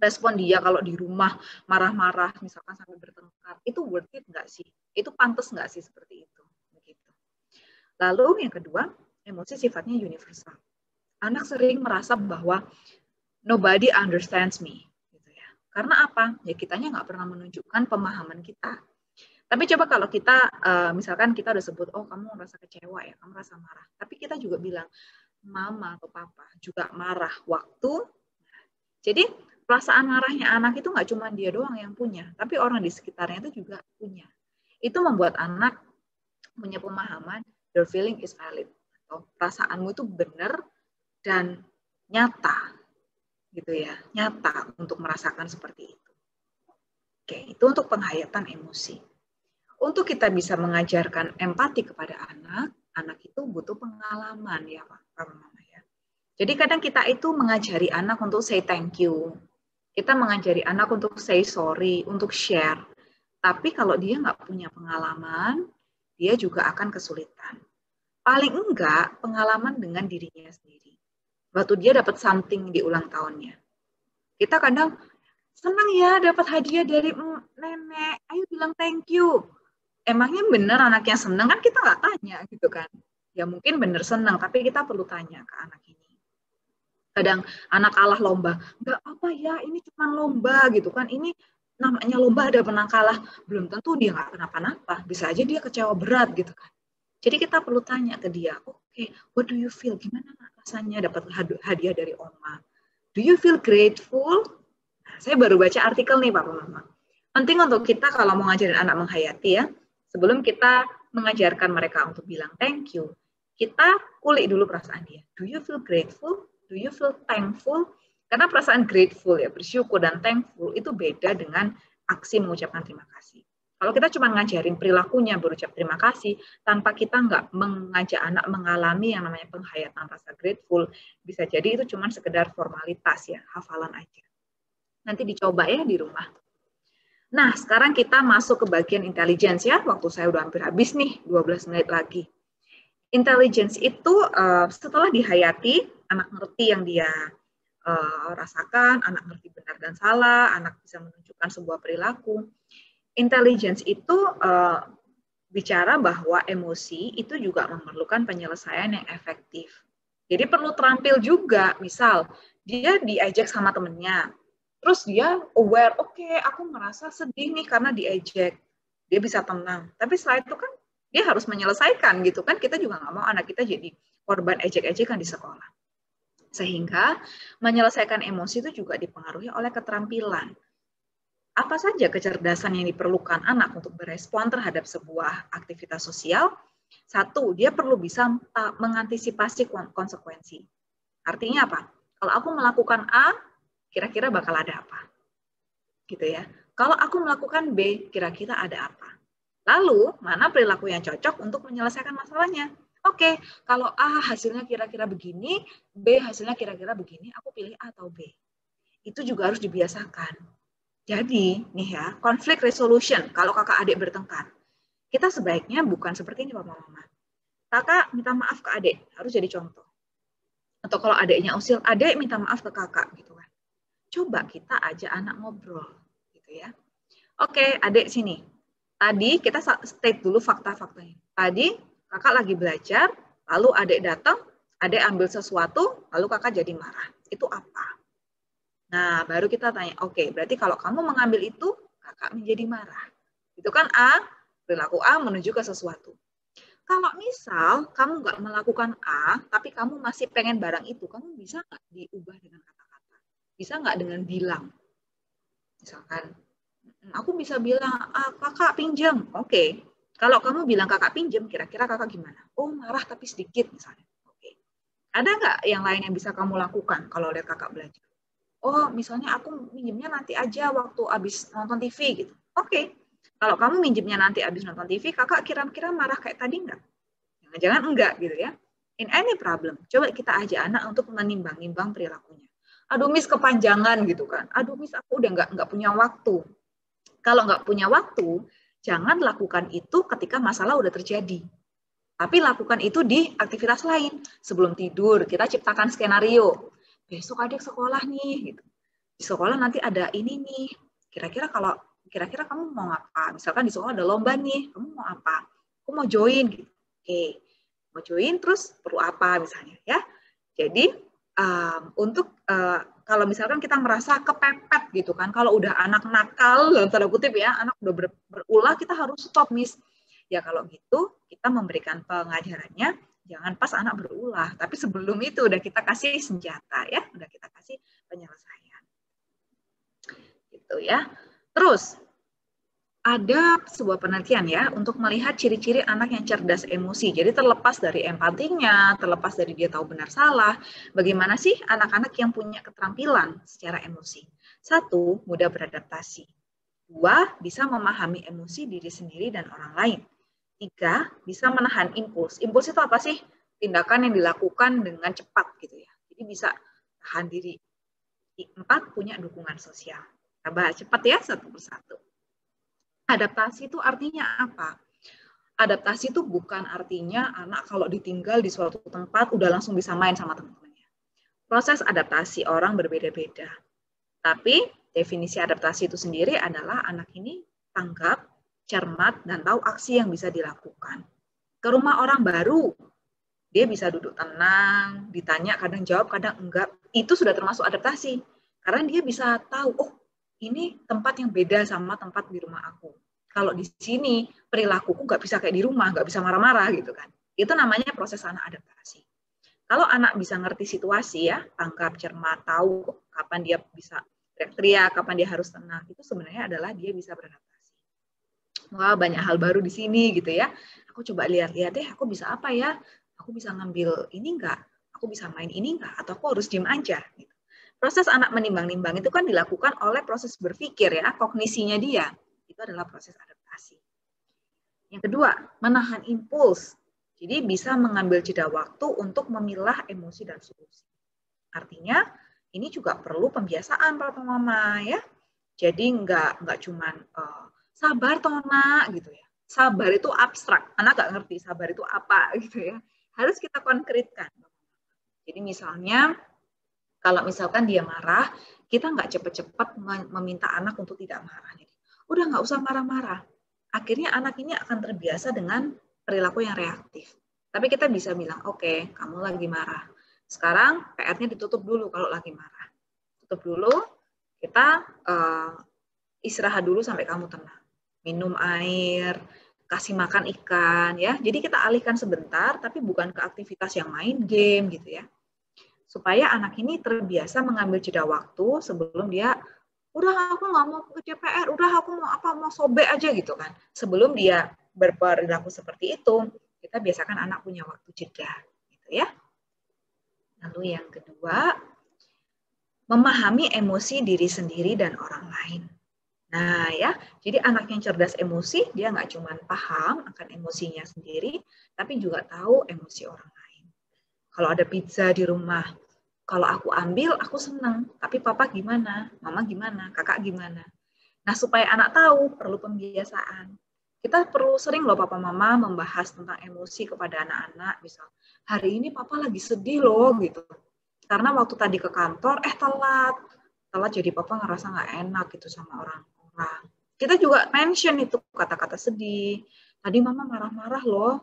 respon dia kalau di rumah marah-marah, misalkan sampai bertengkar, itu worth it nggak sih? Itu pantas nggak sih seperti itu? Begitu. Lalu yang kedua, emosi sifatnya universal. Anak sering merasa bahwa nobody understands me. Gitu ya. Karena apa? Ya kitanya nggak pernah menunjukkan pemahaman kita. Tapi coba kalau kita, misalkan kita udah sebut, oh kamu merasa kecewa ya, kamu merasa marah. Tapi kita juga bilang, mama atau papa juga marah waktu. Jadi perasaan marahnya anak itu nggak cuma dia doang yang punya, tapi orang di sekitarnya itu juga punya. Itu membuat anak punya pemahaman, your feeling is valid. Atau perasaanmu itu benar dan nyata, gitu ya, nyata untuk merasakan seperti itu. Oke, itu untuk penghayatan emosi. Untuk kita bisa mengajarkan empati kepada anak, anak itu butuh pengalaman ya Pak Mama ya. Jadi kadang kita itu mengajari anak untuk say thank you. Kita mengajari anak untuk say sorry, untuk share. Tapi kalau dia nggak punya pengalaman, dia juga akan kesulitan. Paling enggak pengalaman dengan dirinya sendiri. Waktu dia dapat something di ulang tahunnya. Kita kadang senang ya dapat hadiah dari nenek, ayo bilang thank you. Emangnya benar anaknya senang? Kan kita nggak tanya gitu kan. Ya mungkin benar senang, tapi kita perlu tanya ke anak ini. Kadang anak kalah lomba, nggak apa ya, ini cuma lomba gitu kan. Ini namanya lomba, ada menang kalah. Belum tentu dia nggak kenapa-napa. Bisa aja dia kecewa berat gitu kan. Jadi kita perlu tanya ke dia, oke, what do you feel? Gimana rasanya dapat hadiah dari Oma? Do you feel grateful? Nah, saya baru baca artikel nih Pak Mama. Penting untuk kita kalau mau ngajarin anak menghayati ya, sebelum kita mengajarkan mereka untuk bilang thank you, kita kulik dulu perasaan dia. Do you feel grateful? Do you feel thankful? Karena perasaan grateful ya, bersyukur dan thankful itu beda dengan aksi mengucapkan terima kasih. Kalau kita cuma ngajarin perilakunya berucap terima kasih, tanpa kita nggak mengajak anak mengalami yang namanya penghayatan rasa grateful, bisa jadi itu cuma sekedar formalitas ya, hafalan aja. Nanti dicoba ya di rumah. Nah, sekarang kita masuk ke bagian intelligence ya. Waktu saya udah hampir habis nih, 12 menit lagi. Intelligence itu setelah dihayati, anak ngerti yang dia rasakan, anak ngerti benar dan salah, anak bisa menunjukkan sebuah perilaku. Intelligence itu bicara bahwa emosi itu juga memerlukan penyelesaian yang efektif. Jadi perlu terampil juga, misal dia diejek sama temennya, terus dia aware, oke, aku merasa sedih nih karena diejek, dia bisa tenang. Tapi setelah itu kan dia harus menyelesaikan gitu kan, kita juga nggak mau anak kita jadi korban ejek-ejekan di sekolah. Sehingga menyelesaikan emosi itu juga dipengaruhi oleh keterampilan. Apa saja kecerdasan yang diperlukan anak untuk berespon terhadap sebuah aktivitas sosial? Satu, dia perlu bisa mengantisipasi konsekuensi. Artinya apa? Kalau aku melakukan A, kira-kira bakal ada apa? Gitu ya. Kalau aku melakukan B, kira-kira ada apa? Lalu, mana perilaku yang cocok untuk menyelesaikan masalahnya? Oke, kalau A hasilnya kira-kira begini, B hasilnya kira-kira begini, aku pilih A atau B. Itu juga harus dibiasakan. Jadi, nih ya, konflik resolution, kalau kakak adik bertengkar, kita sebaiknya bukan seperti ini, Bapak Mama. Kakak minta maaf ke adik, harus jadi contoh. Atau kalau adiknya usil, adik minta maaf ke kakak, gitu kan. Coba kita ajak anak ngobrol, gitu ya. Oke, adik sini. Tadi kita state dulu fakta-faktanya. Tadi kakak lagi belajar, lalu adik datang, adik ambil sesuatu, lalu kakak jadi marah. Itu apa? Nah, baru kita tanya, oke, berarti kalau kamu mengambil itu, kakak menjadi marah. Itu kan A, perilaku A menuju ke sesuatu. Kalau misal kamu nggak melakukan A, tapi kamu masih pengen barang itu, kamu bisa nggak diubah dengan kata-kata? Bisa nggak dengan bilang? Misalkan, aku bisa bilang, kakak pinjam. Oke, kalau kamu bilang kakak pinjam, kira-kira kakak gimana? Oh, marah tapi sedikit misalnya. Oke. Ada nggak yang lain yang bisa kamu lakukan kalau lihat kakak belajar? Oh, misalnya aku minjemnya nanti aja waktu habis nonton TV gitu. Oke, kalau kamu minjemnya nanti habis nonton TV, kakak kira-kira marah kayak tadi nggak? Jangan-jangan enggak gitu ya. In any problem, coba kita ajak anak untuk menimbang-nimbang perilakunya. Aduh Miss kepanjangan gitu kan. Aduh Miss aku udah nggak punya waktu. Kalau nggak punya waktu, jangan lakukan itu ketika masalah udah terjadi. Tapi lakukan itu di aktivitas lain. Sebelum tidur, kita ciptakan skenario. Besok adik sekolah nih. Gitu. Di sekolah nanti ada ini nih. Kira-kira kamu mau apa? Misalkan di sekolah ada lomba nih, kamu mau apa? Aku mau join. Gitu. Oke, mau join terus perlu apa misalnya ya? Jadi kalau misalkan kita merasa kepepet gitu kan, kalau udah anak nakal dalam tanda kutip ya, anak udah berulah, kita harus stop Miss. Ya kalau gitu kita memberikan pengajarannya jangan pas anak berulah, tapi sebelum itu udah kita kasih senjata ya, udah kita kasih penyelesaian. Gitu ya. Terus ada sebuah penelitian ya untuk melihat ciri-ciri anak yang cerdas emosi. Jadi terlepas dari empatinya, terlepas dari dia tahu benar salah, bagaimana sih anak-anak yang punya keterampilan secara emosi? 1, mudah beradaptasi. 2, bisa memahami emosi diri sendiri dan orang lain. 3, bisa menahan impuls. Impuls itu apa sih? Tindakan yang dilakukan dengan cepat gitu ya. Jadi bisa tahan diri. 4, punya dukungan sosial. Kita bahas cepat ya satu persatu. Adaptasi itu artinya apa? Adaptasi itu bukan artinya anak kalau ditinggal di suatu tempat udah langsung bisa main sama teman-temannya. Proses adaptasi orang berbeda-beda. Tapi definisi adaptasi itu sendiri adalah anak ini tanggap, cermat, dan tahu aksi yang bisa dilakukan. Ke rumah orang baru, dia bisa duduk tenang, ditanya kadang jawab, kadang enggak. Itu sudah termasuk adaptasi. Karena dia bisa tahu, oh ini tempat yang beda sama tempat di rumah aku. Kalau di sini perilakuku nggak bisa kayak di rumah, nggak bisa marah-marah gitu kan. Itu namanya proses anak adaptasi. Kalau anak bisa ngerti situasi ya, tanggap, cermat, tahu kapan dia bisa teriak-teriak, kapan dia harus tenang, itu sebenarnya adalah dia bisa beradaptasi. Wah banyak hal baru di sini gitu ya. Aku coba lihat-lihat deh, aku bisa apa ya? Aku bisa ngambil ini nggak? Aku bisa main ini nggak? Atau aku harus diem aja? Gitu. Proses anak menimbang-nimbang itu kan dilakukan oleh proses berpikir ya, kognisinya dia. Itu adalah proses adaptasi. Yang kedua, menahan impuls. Jadi bisa mengambil jeda waktu untuk memilah emosi dan solusi. Artinya, ini juga perlu pembiasaan Papa Mama ya. Jadi nggak cuman sabar toh nak gitu ya. Sabar itu abstrak. Anak nggak ngerti sabar itu apa gitu ya. Harus kita konkretkan. Jadi misalnya kalau misalkan dia marah, kita nggak cepat-cepat meminta anak untuk tidak marah. Udah nggak usah marah-marah. Akhirnya anak ini akan terbiasa dengan perilaku yang reaktif. Tapi kita bisa bilang, oke, kamu lagi marah. Sekarang PR-nya ditutup dulu kalau lagi marah. Tutup dulu, kita istirahat dulu sampai kamu tenang. Minum air, kasih makan ikan, ya. Jadi kita alihkan sebentar, tapi bukan ke aktivitas yang main game gitu ya. Supaya anak ini terbiasa mengambil jeda waktu sebelum dia, udah aku nggak mau ke CPR, udah aku mau sobek aja gitu kan. Sebelum dia berperilaku seperti itu, kita biasakan anak punya waktu jeda, gitu ya. Lalu yang kedua, memahami emosi diri sendiri dan orang lain. Nah ya, jadi anak yang cerdas emosi, dia nggak cuma paham akan emosinya sendiri, tapi juga tahu emosi orang lain. Kalau ada pizza di rumah, kalau aku ambil, aku senang. Tapi papa gimana? Mama gimana? Kakak gimana? Nah, supaya anak tahu, perlu pembiasaan. Kita perlu sering loh papa mama membahas tentang emosi kepada anak-anak. Misal, hari ini papa lagi sedih loh, gitu. Karena waktu tadi ke kantor, telat. Telat jadi papa ngerasa nggak enak gitu sama orang-orang. Kita juga mention itu kata-kata sedih. Tadi mama marah-marah loh.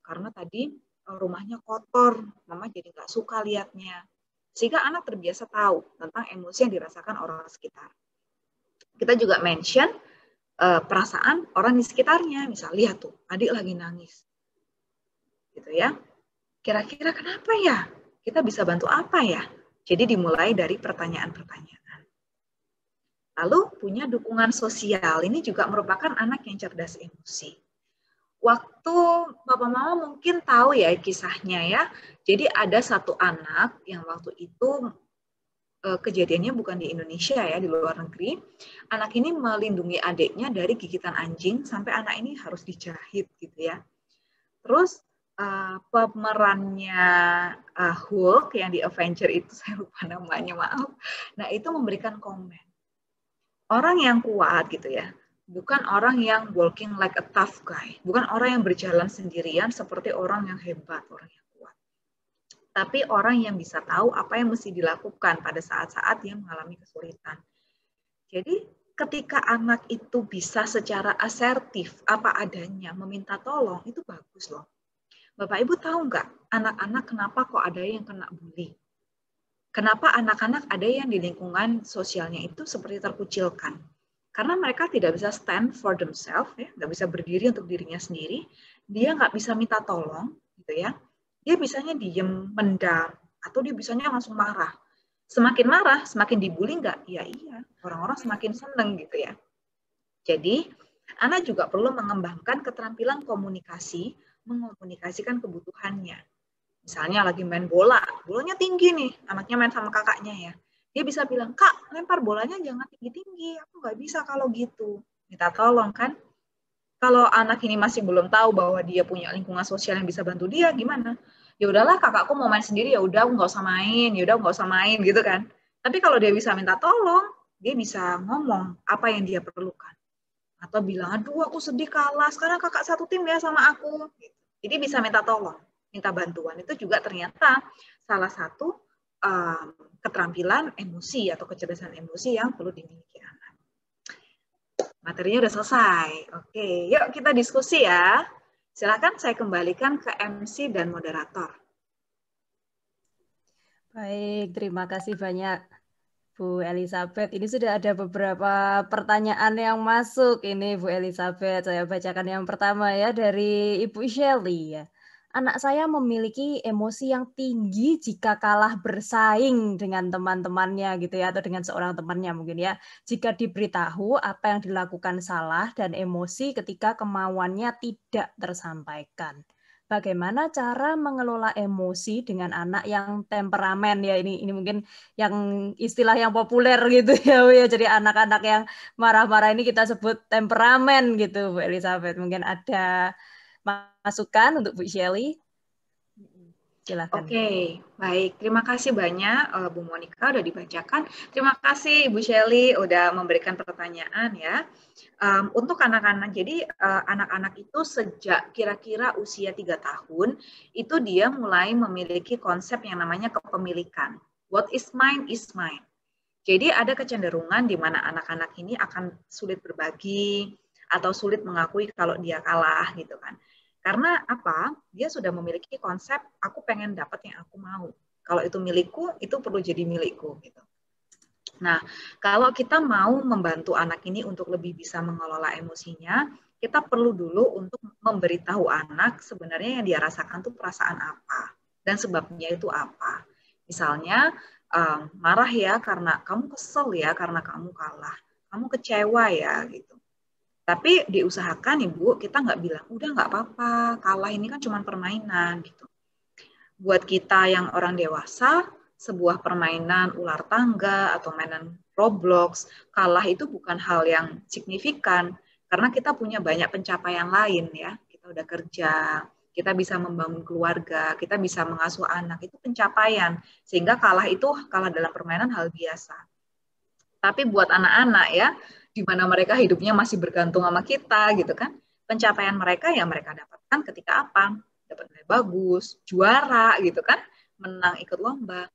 Karena tadi rumahnya kotor. Mama jadi nggak suka liatnya. Sehingga anak terbiasa tahu tentang emosi yang dirasakan orang sekitar. Kita juga mention perasaan orang di sekitarnya. Misal, lihat tuh, adik lagi nangis. Gitu ya. Kira-kira kenapa ya? Kita bisa bantu apa ya? Jadi dimulai dari pertanyaan-pertanyaan. Lalu punya dukungan sosial. Ini juga merupakan anak yang cerdas emosi. Waktu Bapak Mama mungkin tahu ya kisahnya ya. Jadi ada satu anak yang waktu itu kejadiannya bukan di Indonesia ya, di luar negeri. Anak ini melindungi adiknya dari gigitan anjing sampai anak ini harus dijahit gitu ya. Terus pemerannya Hulk yang di Avenger itu, saya lupa namanya, maaf. Nah, itu memberikan komen. Orang yang kuat gitu ya, bukan orang yang walking like a tough guy, bukan orang yang berjalan sendirian seperti orang yang hebat, orang yang kuat. Tapi orang yang bisa tahu apa yang mesti dilakukan pada saat-saat dia mengalami kesulitan. Jadi ketika anak itu bisa secara asertif, apa adanya, meminta tolong, itu bagus loh. Bapak Ibu tahu nggak, anak-anak kenapa kok ada yang kena bully? Kenapa anak-anak ada yang di lingkungan sosialnya itu seperti terkucilkan? Karena mereka tidak bisa stand for themselves, ya, nggak bisa berdiri untuk dirinya sendiri, dia nggak bisa minta tolong, gitu ya. Dia bisanya diem, mendam, atau dia bisanya langsung marah. Semakin marah, semakin dibully nggak? Ya iya, orang-orang semakin seneng gitu ya. Jadi, anak juga perlu mengembangkan keterampilan komunikasi, mengomunikasikan kebutuhannya. Misalnya lagi main bola, bolanya tinggi nih, anaknya main sama kakaknya ya. Dia bisa bilang, Kak, lempar bolanya jangan tinggi-tinggi, aku nggak bisa kalau gitu. Minta tolong kan. Kalau anak ini masih belum tahu bahwa dia punya lingkungan sosial yang bisa bantu dia, gimana? Ya udahlah, kakakku mau main sendiri, ya udah nggak usah main, ya udah nggak usah main gitu kan. Tapi kalau dia bisa minta tolong, dia bisa ngomong apa yang dia perlukan. Atau bilang, aduh aku sedih kalah, sekarang kakak satu tim ya sama aku. Jadi bisa minta tolong. Minta bantuan itu juga ternyata salah satu keterampilan emosi atau kecerdasan emosi yang perlu dimiliki anak. Materinya udah selesai. Oke, yuk kita diskusi ya. Silakan saya kembalikan ke MC dan moderator. Baik, terima kasih banyak Bu Elizabeth. Ini sudah ada beberapa pertanyaan yang masuk. Ini Bu Elizabeth, saya bacakan yang pertama ya dari Ibu Shelly ya. Anak saya memiliki emosi yang tinggi jika kalah bersaing dengan teman-temannya gitu ya, atau dengan seorang temannya mungkin ya. Jika diberitahu apa yang dilakukan salah dan emosi ketika kemauannya tidak tersampaikan. Bagaimana cara mengelola emosi dengan anak yang temperamen ya, ini mungkin yang istilah yang populer gitu ya Bu ya. Jadi anak-anak yang marah-marah ini kita sebut temperamen gitu Bu Elizabeth. Mungkin ada masukan untuk Bu Shelly? Silakan. Oke, baik. Terima kasih banyak Bu Monica udah dibacakan. Terima kasih Ibu Shelly udah memberikan pertanyaan ya. Untuk anak-anak, jadi anak-anak itu sejak kira-kira usia 3 tahun, itu dia mulai memiliki konsep yang namanya kepemilikan. What is mine is mine. Jadi ada kecenderungan di mana anak-anak ini akan sulit berbagi atau sulit mengakui kalau dia kalah gitu kan. Karena apa? Dia sudah memiliki konsep aku pengen dapat yang aku mau. Kalau itu milikku, itu perlu jadi milikku gitu. Nah, kalau kita mau membantu anak ini untuk lebih bisa mengelola emosinya, kita perlu dulu untuk memberitahu anak sebenarnya yang dia rasakan itu perasaan apa dan sebabnya itu apa. Misalnya marah ya karena kamu kesel ya karena kamu kalah, kamu kecewa ya gitu. Tapi diusahakan Ibu, kita nggak bilang, udah nggak apa-apa, kalah ini kan cuma permainan gitu. Buat kita yang orang dewasa, sebuah permainan ular tangga atau mainan Roblox, kalah itu bukan hal yang signifikan, karena kita punya banyak pencapaian lain ya. Kita udah kerja, kita bisa membangun keluarga, kita bisa mengasuh anak, itu pencapaian. Sehingga kalah dalam permainan hal biasa. Tapi buat anak-anak ya, di mana mereka hidupnya masih bergantung sama kita gitu kan. Pencapaian mereka yang mereka dapatkan ketika apa? Dapat nilai bagus, juara gitu kan, menang ikut lomba.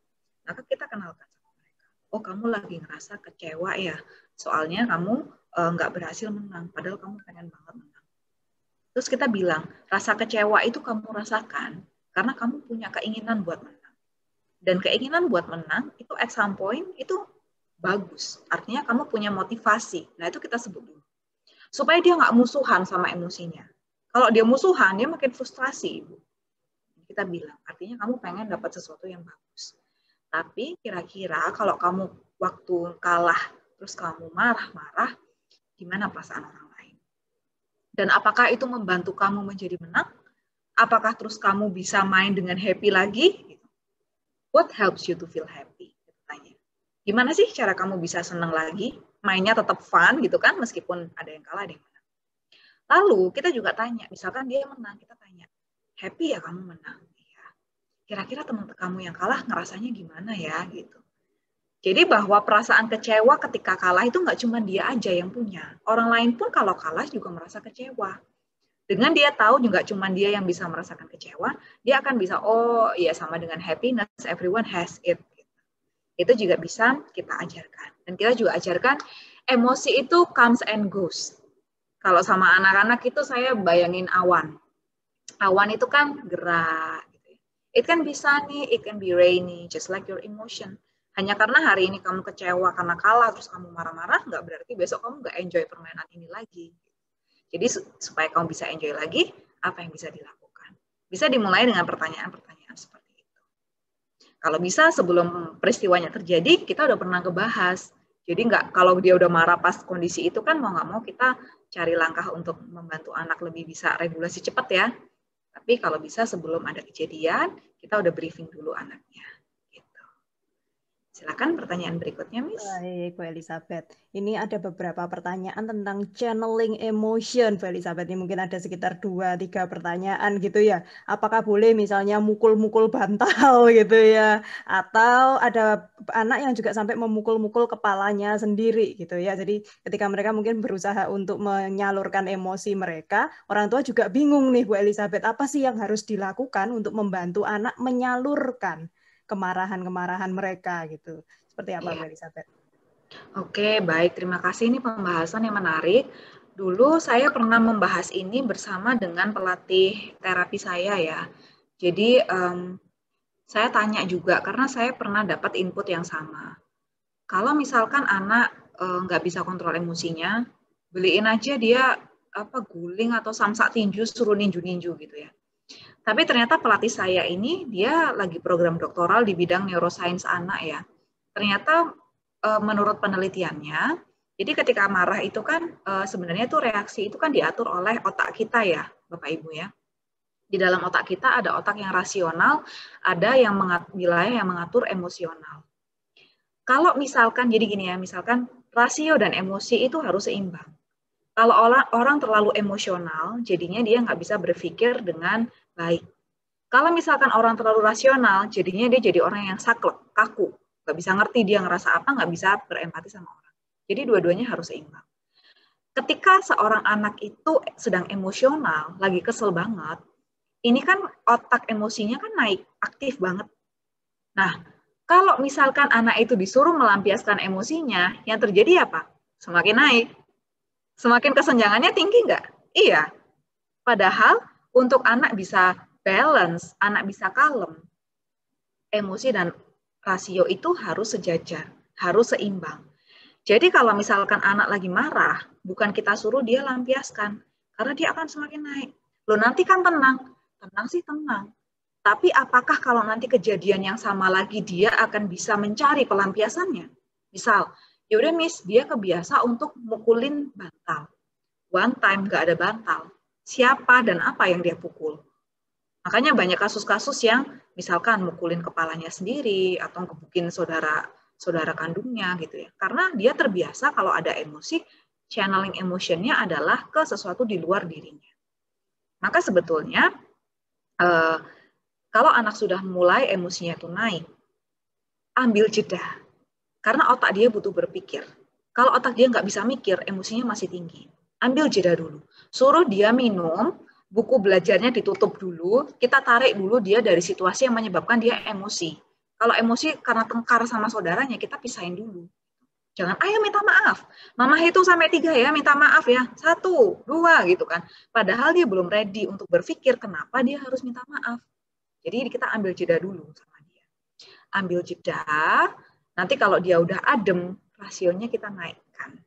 Maka kita kenalkan sama mereka. Oh, kamu lagi ngerasa kecewa ya, soalnya kamu nggak berhasil menang, padahal kamu pengen banget menang. Terus kita bilang, rasa kecewa itu kamu rasakan karena kamu punya keinginan buat menang. Dan keinginan buat menang itu at some point itu bagus. Artinya kamu punya motivasi. Nah, itu kita sebut dulu. Supaya dia nggak musuhan sama emosinya. Kalau dia musuhan, dia makin frustrasi, Ibu. Kita bilang, artinya kamu pengen dapat sesuatu yang bagus. Tapi kira-kira kalau kamu waktu kalah, terus kamu marah-marah, gimana perasaan orang lain? Dan apakah itu membantu kamu menjadi menang? Apakah terus kamu bisa main dengan happy lagi? What helps you to feel happy? Tanya. Gimana sih cara kamu bisa senang lagi? Mainnya tetap fun gitu kan, meskipun ada yang kalah, ada yang menang. Lalu kita juga tanya, misalkan dia menang, kita tanya, happy ya kamu menang. Ya. Kira-kira teman kamu yang kalah ngerasanya gimana ya gitu. Jadi bahwa perasaan kecewa ketika kalah itu nggak cuma dia aja yang punya. Orang lain pun kalau kalah juga merasa kecewa. Dengan dia tahu juga cuma dia yang bisa merasakan kecewa, dia akan bisa, oh ya sama dengan happiness, everyone has it. Itu juga bisa kita ajarkan. Dan kita juga ajarkan emosi itu comes and goes. Kalau sama anak-anak itu saya bayangin awan. Awan itu kan gerak. It can be sunny, it can be rainy, just like your emotion. Hanya karena hari ini kamu kecewa karena kalah, terus kamu marah-marah, nggak berarti besok kamu nggak enjoy permainan ini lagi. Jadi supaya kamu bisa enjoy lagi, apa yang bisa dilakukan? Bisa dimulai dengan pertanyaan-pertanyaan seperti itu. Kalau bisa sebelum peristiwanya terjadi, kita udah pernah ngebahas. Jadi nggak, kalau dia udah marah pas kondisi itu kan mau nggak mau kita cari langkah untuk membantu anak lebih bisa regulasi cepat ya. Tapi kalau bisa sebelum ada kejadian, kita udah briefing dulu anaknya. Gitu. Silakan pertanyaan berikutnya, Miss. Baik, Bu Elizabeth. Ini ada beberapa pertanyaan tentang channeling emotion, Bu Elizabeth. Ini mungkin ada sekitar 2-3 pertanyaan gitu ya. Apakah boleh misalnya mukul-mukul bantal gitu ya? Atau ada anak yang juga sampai memukul-mukul kepalanya sendiri gitu ya. Jadi ketika mereka mungkin berusaha untuk menyalurkan emosi mereka, orang tua juga bingung nih, Bu Elizabeth. Apa sih yang harus dilakukan untuk membantu anak menyalurkan kemarahan-kemarahan mereka gitu? Seperti apa, Bu Elizabeth? Oke, baik. Terima kasih. Ini pembahasan yang menarik. Dulu saya pernah membahas ini bersama dengan pelatih terapi saya ya. Jadi saya tanya juga karena saya pernah dapat input yang sama. Kalau misalkan anak nggak bisa kontrol emosinya, beliin aja dia guling atau samsak tinju suruh ninju-ninju gitu ya. Tapi ternyata pelatih saya ini dia lagi program doktoral di bidang neuroscience anak ya. Ternyata menurut penelitiannya, jadi ketika marah itu kan sebenarnya tuh reaksi itu kan diatur oleh otak kita ya, Bapak Ibu ya. Di dalam otak kita ada otak yang rasional, ada yang wilayah yang mengatur emosional. Kalau misalkan, jadi gini ya, misalkan rasio dan emosi itu harus seimbang. Kalau orang terlalu emosional, jadinya dia nggak bisa berpikir dengan baik. Kalau misalkan orang terlalu rasional, jadinya dia jadi orang yang saklek, kaku. Nggak bisa ngerti dia ngerasa apa, nggak bisa berempati sama orang. Jadi dua-duanya harus seimbang. Ketika seorang anak itu sedang emosional, lagi kesel banget, ini kan otak emosinya kan naik, aktif banget. Nah, kalau misalkan anak itu disuruh melampiaskan emosinya, yang terjadi apa? Semakin naik. Semakin kesenjangannya tinggi nggak? Iya. Padahal untuk anak bisa balance, anak bisa kalem, emosi dan rasio itu harus sejajar, harus seimbang. Jadi kalau misalkan anak lagi marah, bukan kita suruh dia lampiaskan, karena dia akan semakin naik. Loh nanti kan tenang, tenang sih tenang. Tapi apakah kalau nanti kejadian yang sama lagi dia akan bisa mencari pelampiasannya? Misal, yaudah Miss, dia kebiasa untuk mukulin bantal. One time nggak ada bantal. Siapa dan apa yang dia pukul? Makanya banyak kasus-kasus yang misalkan mukulin kepalanya sendiri atau gebukin saudara kandungnya gitu ya. Karena dia terbiasa kalau ada emosi, channeling emotionnya adalah ke sesuatu di luar dirinya. Maka sebetulnya kalau anak sudah mulai emosinya itu naik, ambil jeda. Karena otak dia butuh berpikir. Kalau otak dia nggak bisa mikir, emosinya masih tinggi. Ambil jeda dulu. Suruh dia minum, buku belajarnya ditutup dulu, kita tarik dulu dia dari situasi yang menyebabkan dia emosi. Kalau emosi karena tengkar sama saudaranya, kita pisahin dulu. Jangan, ayo minta maaf. Mama hitung sampai 3 ya, minta maaf ya. 1, 2 gitu kan. Padahal dia belum ready untuk berpikir kenapa dia harus minta maaf. Jadi kita ambil jeda dulu sama dia. Ambil jeda, nanti kalau dia udah adem, rasionya kita naikkan.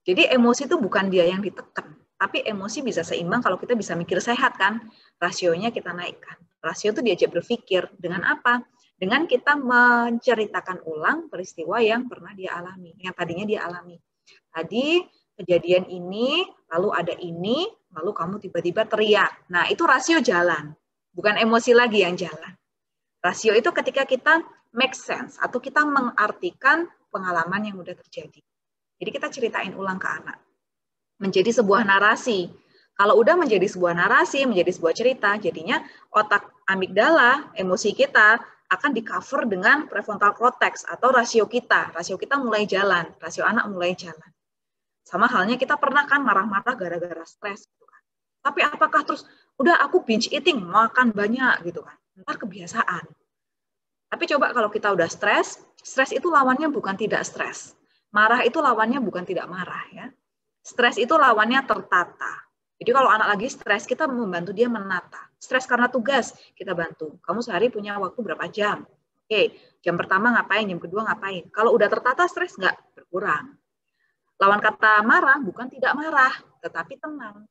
Jadi emosi itu bukan dia yang ditekan, tapi emosi bisa seimbang kalau kita bisa mikir sehat kan, rasionya kita naikkan. Rasio itu diajak berpikir dengan apa? Dengan kita menceritakan ulang peristiwa yang pernah dia alami, yang tadinya dia alami. Tadi kejadian ini, lalu ada ini, lalu kamu tiba-tiba teriak. Nah, itu rasio jalan, bukan emosi lagi yang jalan. Rasio itu ketika kita make sense atau kita mengartikan pengalaman yang udah terjadi. Jadi kita ceritain ulang ke anak. Menjadi sebuah narasi. Kalau udah menjadi sebuah narasi, menjadi sebuah cerita, jadinya otak amigdala, emosi kita akan di-cover dengan prefrontal cortex atau rasio kita. Rasio kita mulai jalan, rasio anak mulai jalan. Sama halnya kita pernah kan marah-marah gara-gara stres. Gitu kan. Tapi apakah terus, udah aku binge eating, makan banyak gitu kan. Ntar kebiasaan. Tapi coba kalau kita udah stres, stres itu lawannya bukan tidak stres. Marah itu lawannya bukan tidak marah ya. Stres itu lawannya tertata. Jadi kalau anak lagi stres, kita membantu dia menata. Stres karena tugas, kita bantu. Kamu sehari punya waktu berapa jam? Oke, jam pertama ngapain, jam kedua ngapain. Kalau udah tertata, stres nggak? Berkurang. Lawan kata marah, bukan tidak marah, tetapi tenang.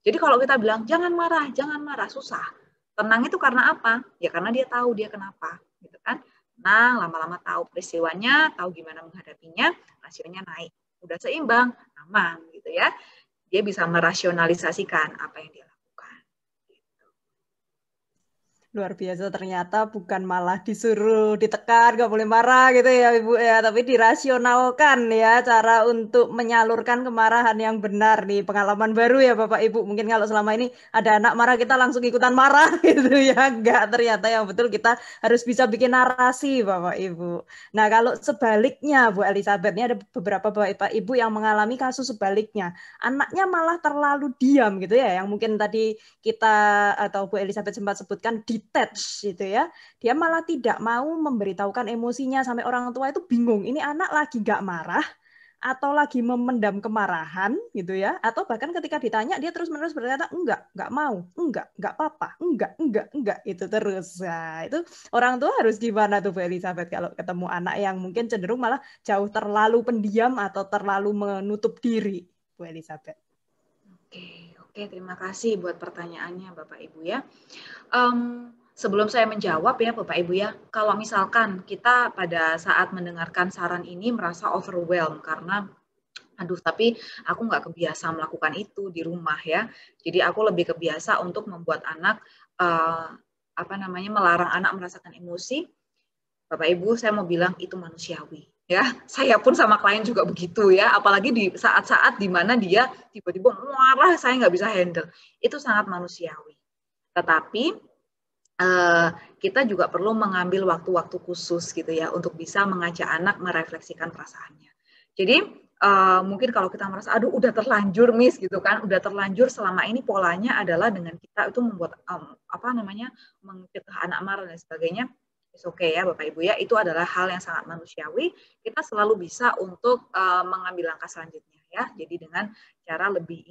Jadi kalau kita bilang, jangan marah, susah. Tenang itu karena apa? Ya karena dia tahu dia kenapa. Gitu kan? Tenang, lama-lama tahu peristiwanya, tahu gimana menghadapinya, rasionya naik. Udah seimbang, aman gitu ya. Dia bisa merasionalisasikan apa yang dia lakukan. Luar biasa, ternyata bukan malah disuruh ditekan, gak boleh marah gitu ya Ibu ya, tapi dirasionalkan ya cara untuk menyalurkan kemarahan yang benar nih. Pengalaman baru ya Bapak Ibu, mungkin kalau selama ini ada anak marah kita langsung ikutan marah gitu ya, enggak, ternyata yang betul kita harus bisa bikin narasi Bapak Ibu. Nah kalau sebaliknya Bu Elizabeth, ini ada beberapa Bapak Ibu yang mengalami kasus sebaliknya, anaknya malah terlalu diam gitu ya, yang mungkin tadi kita atau Bu Elizabeth sempat sebutkan detach gitu ya, dia malah tidak mau memberitahukan emosinya, sampai orang tua itu bingung, ini anak lagi nggak marah atau lagi memendam kemarahan gitu ya, atau bahkan ketika ditanya dia terus-menerus berkata enggak mau, enggak apa-apa, enggak itu terus. Nah, itu orang tua harus gimana tuh Bu Elizabeth kalau ketemu anak yang mungkin cenderung malah jauh terlalu pendiam atau terlalu menutup diri, Bu Elizabeth? Oke, terima kasih buat pertanyaannya Bapak Ibu ya. Sebelum saya menjawab ya Bapak Ibu ya, kalau misalkan kita pada saat mendengarkan saran ini merasa overwhelmed karena aduh tapi aku nggak kebiasa melakukan itu di rumah ya, jadi aku lebih kebiasa untuk membuat anak melarang anak merasakan emosi. Bapak Ibu, saya mau bilang itu manusiawi ya. Saya pun sama klien juga begitu ya, apalagi di saat-saat di mana dia tiba-tiba marah, saya nggak bisa handle. Itu sangat manusiawi. Tetapi kita juga perlu mengambil waktu-waktu khusus gitu ya untuk bisa mengajak anak merefleksikan perasaannya. Jadi mungkin kalau kita merasa aduh udah terlanjur Miss gitu kan, udah terlanjur selama ini polanya adalah dengan kita itu membuat mencegah anak marah dan sebagainya. It's okay ya Bapak Ibu ya, itu adalah hal yang sangat manusiawi. Kita selalu bisa untuk mengambil langkah selanjutnya ya. Jadi dengan cara lebih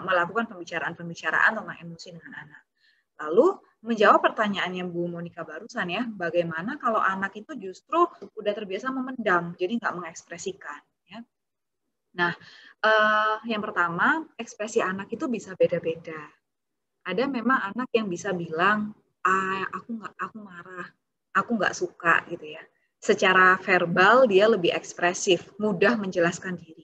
melakukan pembicaraan tentang emosi dengan anak. Lalu menjawab pertanyaannya Bu Monica barusan ya, bagaimana kalau anak itu justru udah terbiasa memendam, jadi nggak mengekspresikan. Ya. Nah, yang pertama ekspresi anak itu bisa beda-beda. Ada memang anak yang bisa bilang, aku marah, aku nggak suka gitu ya. Secara verbal dia lebih ekspresif, mudah menjelaskan diri.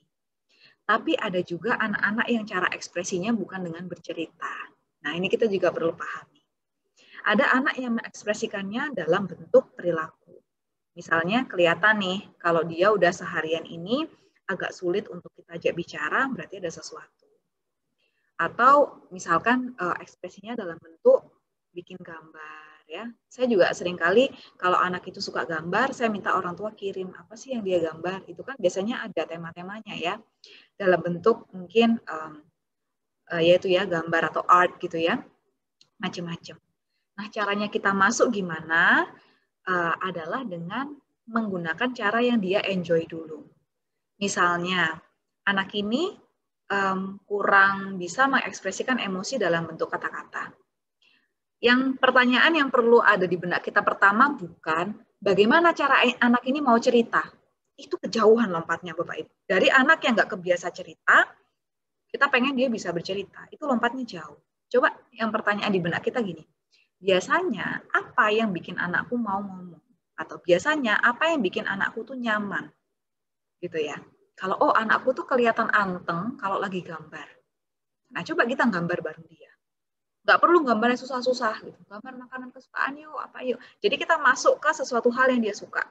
Tapi ada juga anak-anak yang cara ekspresinya bukan dengan bercerita. Nah, ini kita juga perlu pahami. Ada anak yang mengekspresikannya dalam bentuk perilaku. Misalnya kelihatan nih, kalau dia udah seharian ini agak sulit untuk kita ajak bicara, berarti ada sesuatu. Atau misalkan ekspresinya dalam bentuk bikin gambar ya. Saya juga seringkali kalau anak itu suka gambar, saya minta orang tua kirim apa sih yang dia gambar. Itu kan biasanya ada tema-temanya ya. Dalam bentuk mungkin yaitu ya gambar atau art gitu ya. Macam-macam. Nah, caranya kita masuk gimana adalah dengan menggunakan cara yang dia enjoy dulu. Misalnya, anak ini kurang bisa mengekspresikan emosi dalam bentuk kata-kata. Yang pertanyaan yang perlu ada di benak kita pertama bukan bagaimana cara anak ini mau cerita. Itu kejauhan lompatnya Bapak Ibu. Dari anak yang nggak kebiasa cerita, kita pengen dia bisa bercerita. Itu lompatnya jauh. Coba yang pertanyaan di benak kita gini. Biasanya apa yang bikin anakku mau ngomong? Atau biasanya apa yang bikin anakku tuh nyaman? Gitu ya. Kalau anakku tuh kelihatan anteng kalau lagi gambar. Nah, coba kita gambar bareng dia. Nggak perlu gambar yang susah-susah gitu. Gambar makanan kesukaan yuk, apa yuk. Jadi kita masuk ke sesuatu hal yang dia suka.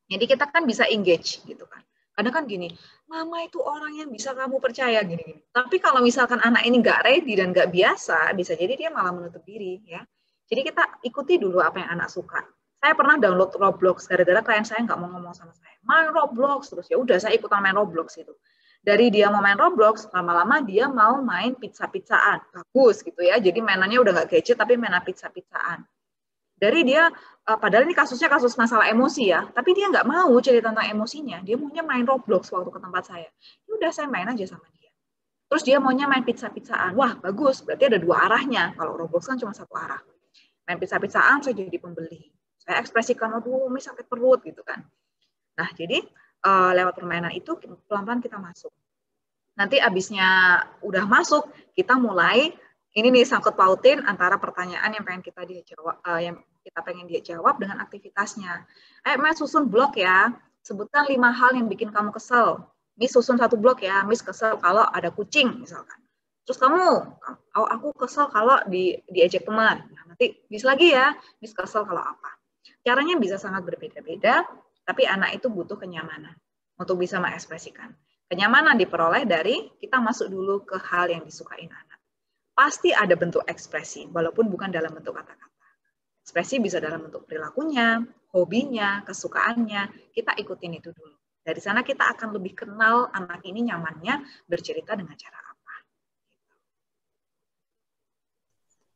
Jadi kita kan bisa engage gitu kan. Kadang kan gini, mama itu orang yang bisa kamu percaya gini-gini. Tapi kalau misalkan anak ini nggak ready dan nggak biasa, bisa jadi dia malah menutup diri ya. Jadi kita ikuti dulu apa yang anak suka. Saya pernah download Roblox gara-gara klien saya nggak mau ngomong sama saya. Main Roblox terus, ya udah saya ikutan main Roblox itu. Dari dia mau main Roblox, lama-lama dia mau main pizza-pizzaan. Bagus gitu ya. Jadi mainannya udah nggak gadget tapi mainan pizza-pizzaan. Dari dia, padahal ini kasusnya kasus masalah emosi ya, tapi dia nggak mau cerita tentang emosinya, dia maunya main Roblox waktu ke tempat saya. Ya udah saya main aja sama dia. Terus dia maunya main pizza-pizzaan, wah bagus, berarti ada dua arahnya, kalau Roblox kan cuma satu arah. Main pizza-pizzaan saya jadi pembeli, saya ekspresikan, aduh Umi sakit perut gitu kan. Nah jadi lewat permainan itu pelan-pelan kita masuk. Nanti abisnya udah masuk, kita mulai ini nih sangkut pautin antara pertanyaan yang pengen kita dia jawab, yang kita pengen dia jawab dengan aktivitasnya. Mas susun blok ya, sebutkan 5 hal yang bikin kamu kesel. Miss susun 1 blok ya, Miss kesel kalau ada kucing misalkan. Terus kamu, aku kesel kalau diejek teman. Nah, nanti Miss lagi ya, Miss kesel kalau apa. Caranya bisa sangat berbeda-beda, tapi anak itu butuh kenyamanan untuk bisa mengekspresikan. Kenyamanan diperoleh dari kita masuk dulu ke hal yang disukain anak. Pasti ada bentuk ekspresi, walaupun bukan dalam bentuk kata-kata. Ekspresi bisa dalam bentuk perilakunya, hobinya, kesukaannya. Kita ikutin itu dulu. Dari sana kita akan lebih kenal anak ini nyamannya bercerita dengan cara apa.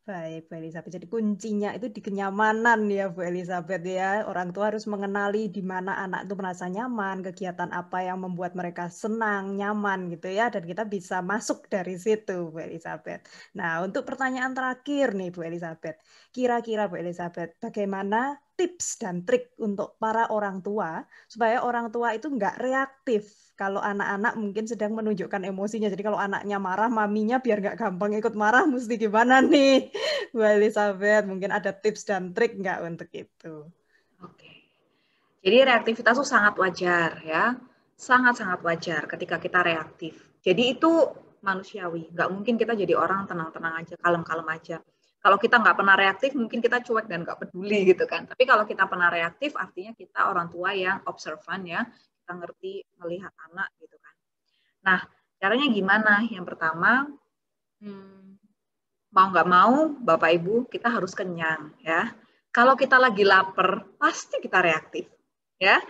Baik, Bu Elizabeth. Jadi kuncinya itu di kenyamanan ya, Bu Elizabeth ya. Orang tua harus mengenali di mana anak itu merasa nyaman, kegiatan apa yang membuat mereka senang, nyaman gitu ya. Dan kita bisa masuk dari situ, Bu Elizabeth. Nah, untuk pertanyaan terakhir nih, Bu Elizabeth. Kira-kira, Bu Elizabeth, bagaimana tips dan trik untuk para orang tua supaya orang tua itu nggak reaktif kalau anak-anak mungkin sedang menunjukkan emosinya. Jadi kalau anaknya marah, maminya biar nggak gampang ikut marah, mesti gimana nih, Bu Elizabeth? Mungkin ada tips dan trik nggak untuk itu? Oke. Jadi reaktivitas itu sangat wajar ya. Sangat-sangat wajar ketika kita reaktif. Jadi itu manusiawi. Nggak mungkin kita jadi orang tenang-tenang aja, kalem-kalem aja. Kalau kita nggak pernah reaktif, mungkin kita cuek dan nggak peduli gitu kan. Tapi kalau kita pernah reaktif, artinya kita orang tua yang observan ya. Kita ngerti melihat anak gitu kan. Nah, caranya gimana? Yang pertama, mau nggak mau, Bapak Ibu, kita harus kenyang ya. Kalau kita lagi lapar, pasti kita reaktif ya.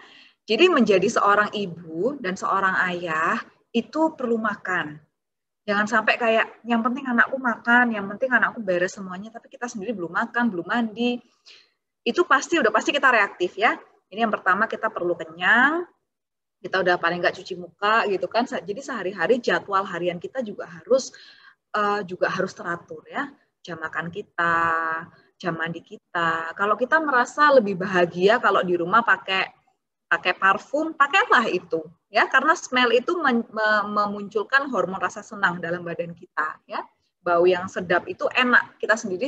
Jadi menjadi seorang ibu dan seorang ayah itu perlu makan. Jangan sampai kayak yang penting anakku makan, yang penting anakku beres semuanya, tapi kita sendiri belum makan, belum mandi. Itu udah pasti kita reaktif ya. Ini yang pertama, kita perlu kenyang, kita udah paling nggak cuci muka gitu kan. Jadi sehari-hari jadwal harian kita juga harus teratur ya. Jam makan kita, jam mandi kita. Kalau kita merasa lebih bahagia kalau di rumah pakai parfum, pakailah itu ya, karena smell itu memunculkan hormon rasa senang dalam badan kita ya. Bau yang sedap itu enak, kita sendiri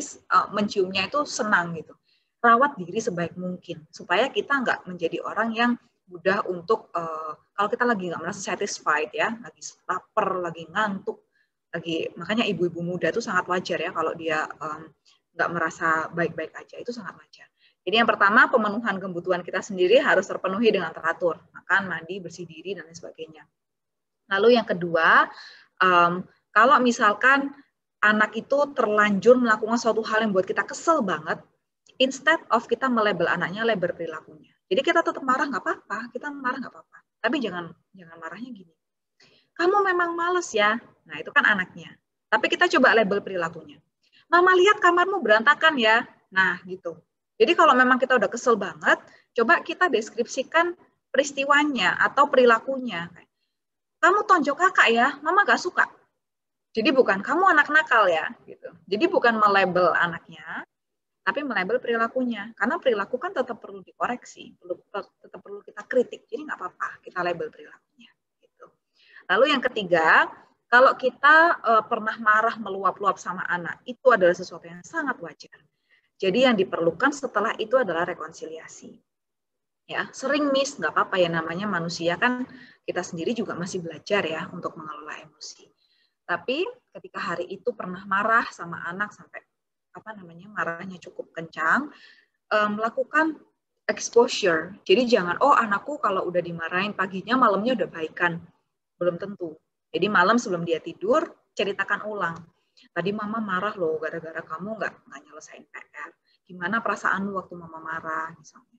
menciumnya itu senang gitu. Rawat diri sebaik mungkin supaya kita nggak menjadi orang yang mudah untuk kalau kita lagi nggak merasa satisfied ya, lagi lapar, lagi ngantuk, makanya ibu-ibu muda itu sangat wajar ya kalau dia nggak merasa baik-baik aja, itu sangat wajar. Jadi yang pertama, pemenuhan kebutuhan kita sendiri harus terpenuhi dengan teratur, makan, mandi, bersih diri, dan lain sebagainya. Lalu yang kedua, kalau misalkan anak itu terlanjur melakukan suatu hal yang buat kita kesel banget, instead of kita melabel anaknya, label perilakunya. Jadi kita tetap marah nggak apa-apa, kita marah nggak apa-apa. Tapi jangan marahnya gini. Kamu memang males ya. Nah itu kan anaknya. Tapi kita coba label perilakunya. Mama lihat kamarmu berantakan ya. Nah gitu. Jadi kalau memang kita udah kesel banget, coba kita deskripsikan peristiwanya atau perilakunya. Kamu tonjok kakak ya, mama gak suka. Jadi bukan kamu anak nakal ya, gitu. Jadi bukan melabel anaknya, tapi melabel perilakunya. Karena perilaku kan tetap perlu dikoreksi, tetap perlu kita kritik. Jadi nggak apa-apa kita label perilakunya. Gitu. Lalu yang ketiga, kalau kita pernah marah meluap-luap sama anak, itu adalah sesuatu yang sangat wajar. Jadi yang diperlukan setelah itu adalah rekonsiliasi. Ya, sering miss, nggak apa-apa ya, namanya manusia kan, kita sendiri juga masih belajar ya untuk mengelola emosi. Tapi ketika hari itu pernah marah sama anak sampai marahnya cukup kencang, melakukan exposure. Jadi jangan, oh anakku kalau udah dimarahin paginya malamnya udah baikan. Belum tentu. Jadi malam sebelum dia tidur, ceritakan ulang. Tadi mama marah loh gara-gara kamu nggak nyelesain PR. Gimana perasaanmu waktu mama marah misalnya.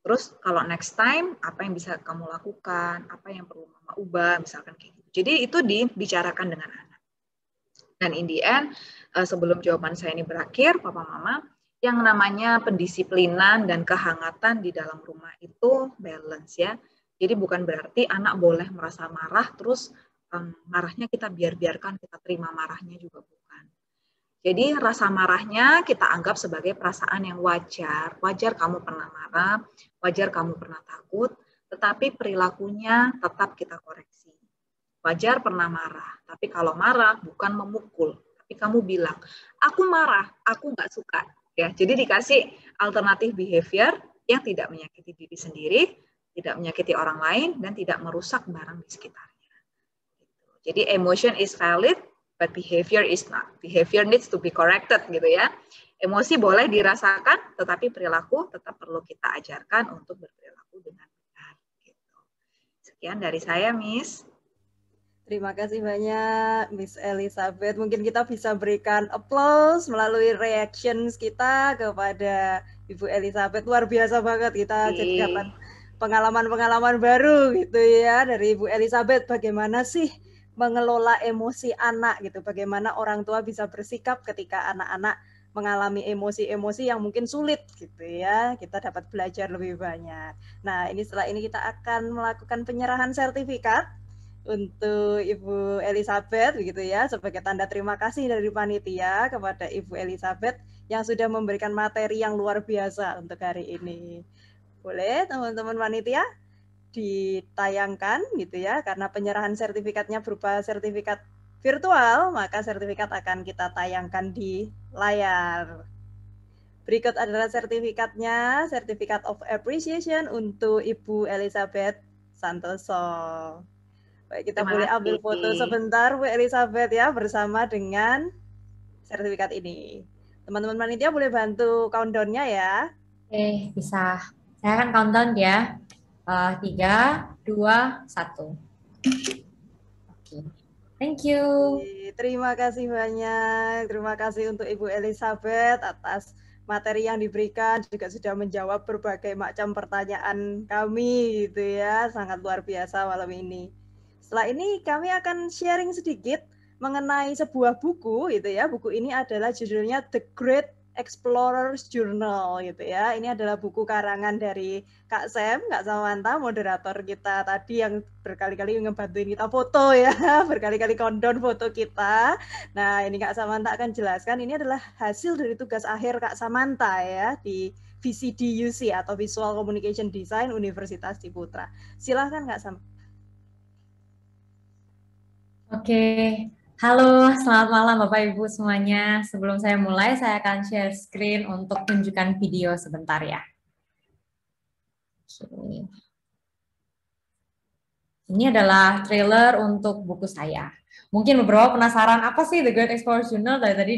Terus kalau next time, apa yang bisa kamu lakukan, apa yang perlu mama ubah, misalkan kayak gitu. Jadi itu dibicarakan dengan anak. Dan in the end, sebelum jawaban saya ini berakhir, papa mama, yang namanya pendisiplinan dan kehangatan di dalam rumah itu balance ya. Jadi bukan berarti anak boleh merasa marah, terus marahnya kita biarkan, kita terima marahnya juga bukan. Jadi rasa marahnya kita anggap sebagai perasaan yang wajar. Wajar kamu pernah marah, wajar kamu pernah takut, tetapi perilakunya tetap kita koreksi. Wajar pernah marah, tapi kalau marah bukan memukul, tapi kamu bilang, aku marah, aku nggak suka. Ya, jadi dikasih alternatif behavior yang tidak menyakiti diri sendiri, tidak menyakiti orang lain, dan tidak merusak barang di sekitarnya. Jadi emotion is valid, but behavior is not. Behavior needs to be corrected gitu ya. Emosi boleh dirasakan, tetapi perilaku tetap perlu kita ajarkan untuk berperilaku dengan benar. Gitu. Sekian dari saya, Miss. Terima kasih banyak, Miss Elizabeth. Mungkin kita bisa berikan applause melalui reactions kita kepada Ibu Elizabeth. Luar biasa banget kita jadi dapat pengalaman-pengalaman baru gitu ya dari Ibu Elizabeth. Bagaimana sih mengelola emosi anak gitu? Bagaimana orang tua bisa bersikap ketika anak-anak mengalami emosi-emosi yang mungkin sulit gitu ya. Kita dapat belajar lebih banyak. Nah, setelah ini kita akan melakukan penyerahan sertifikat untuk Ibu Elizabeth begitu ya, sebagai tanda terima kasih dari panitia kepada Ibu Elizabeth yang sudah memberikan materi yang luar biasa untuk hari ini. Boleh teman-teman panitia ditayangkan gitu ya, karena penyerahan sertifikatnya berupa sertifikat virtual, maka sertifikat akan kita tayangkan di layar. Berikut adalah sertifikatnya, Certificate of Appreciation untuk Ibu Elizabeth Santoso. Baik, kita boleh ambil foto sebentar Bu Elizabeth ya bersama dengan sertifikat ini. Teman-teman panitia boleh bantu countdown-nya ya. Oke, bisa. Saya akan countdown ya. 3, 2, 1. Oke. Thank you. Terima kasih banyak. Terima kasih untuk Ibu Elizabeth atas materi yang diberikan, juga sudah menjawab berbagai macam pertanyaan kami gitu ya. Sangat luar biasa malam ini. Setelah ini kami akan sharing sedikit mengenai sebuah buku gitu ya. Buku ini adalah judulnya The Great Explorer's Journal gitu ya. Ini adalah buku karangan dari Kak Sam, Kak Samantha, moderator kita tadi yang berkali-kali ngebantuin kita foto ya, berkali-kali countdown foto kita. Nah, ini Kak Samantha akan jelaskan, ini adalah hasil dari tugas akhir Kak Samantha ya di VCDUC atau Visual Communication Design Universitas Ciputra. Silahkan Kak Samantha. Oke, halo, selamat malam Bapak Ibu semuanya. Sebelum saya mulai, saya akan share screen untuk tunjukkan video sebentar ya. Oke. Ini adalah trailer untuk buku saya. Mungkin beberapa penasaran apa sih The Great Explorer's Journal, dari tadi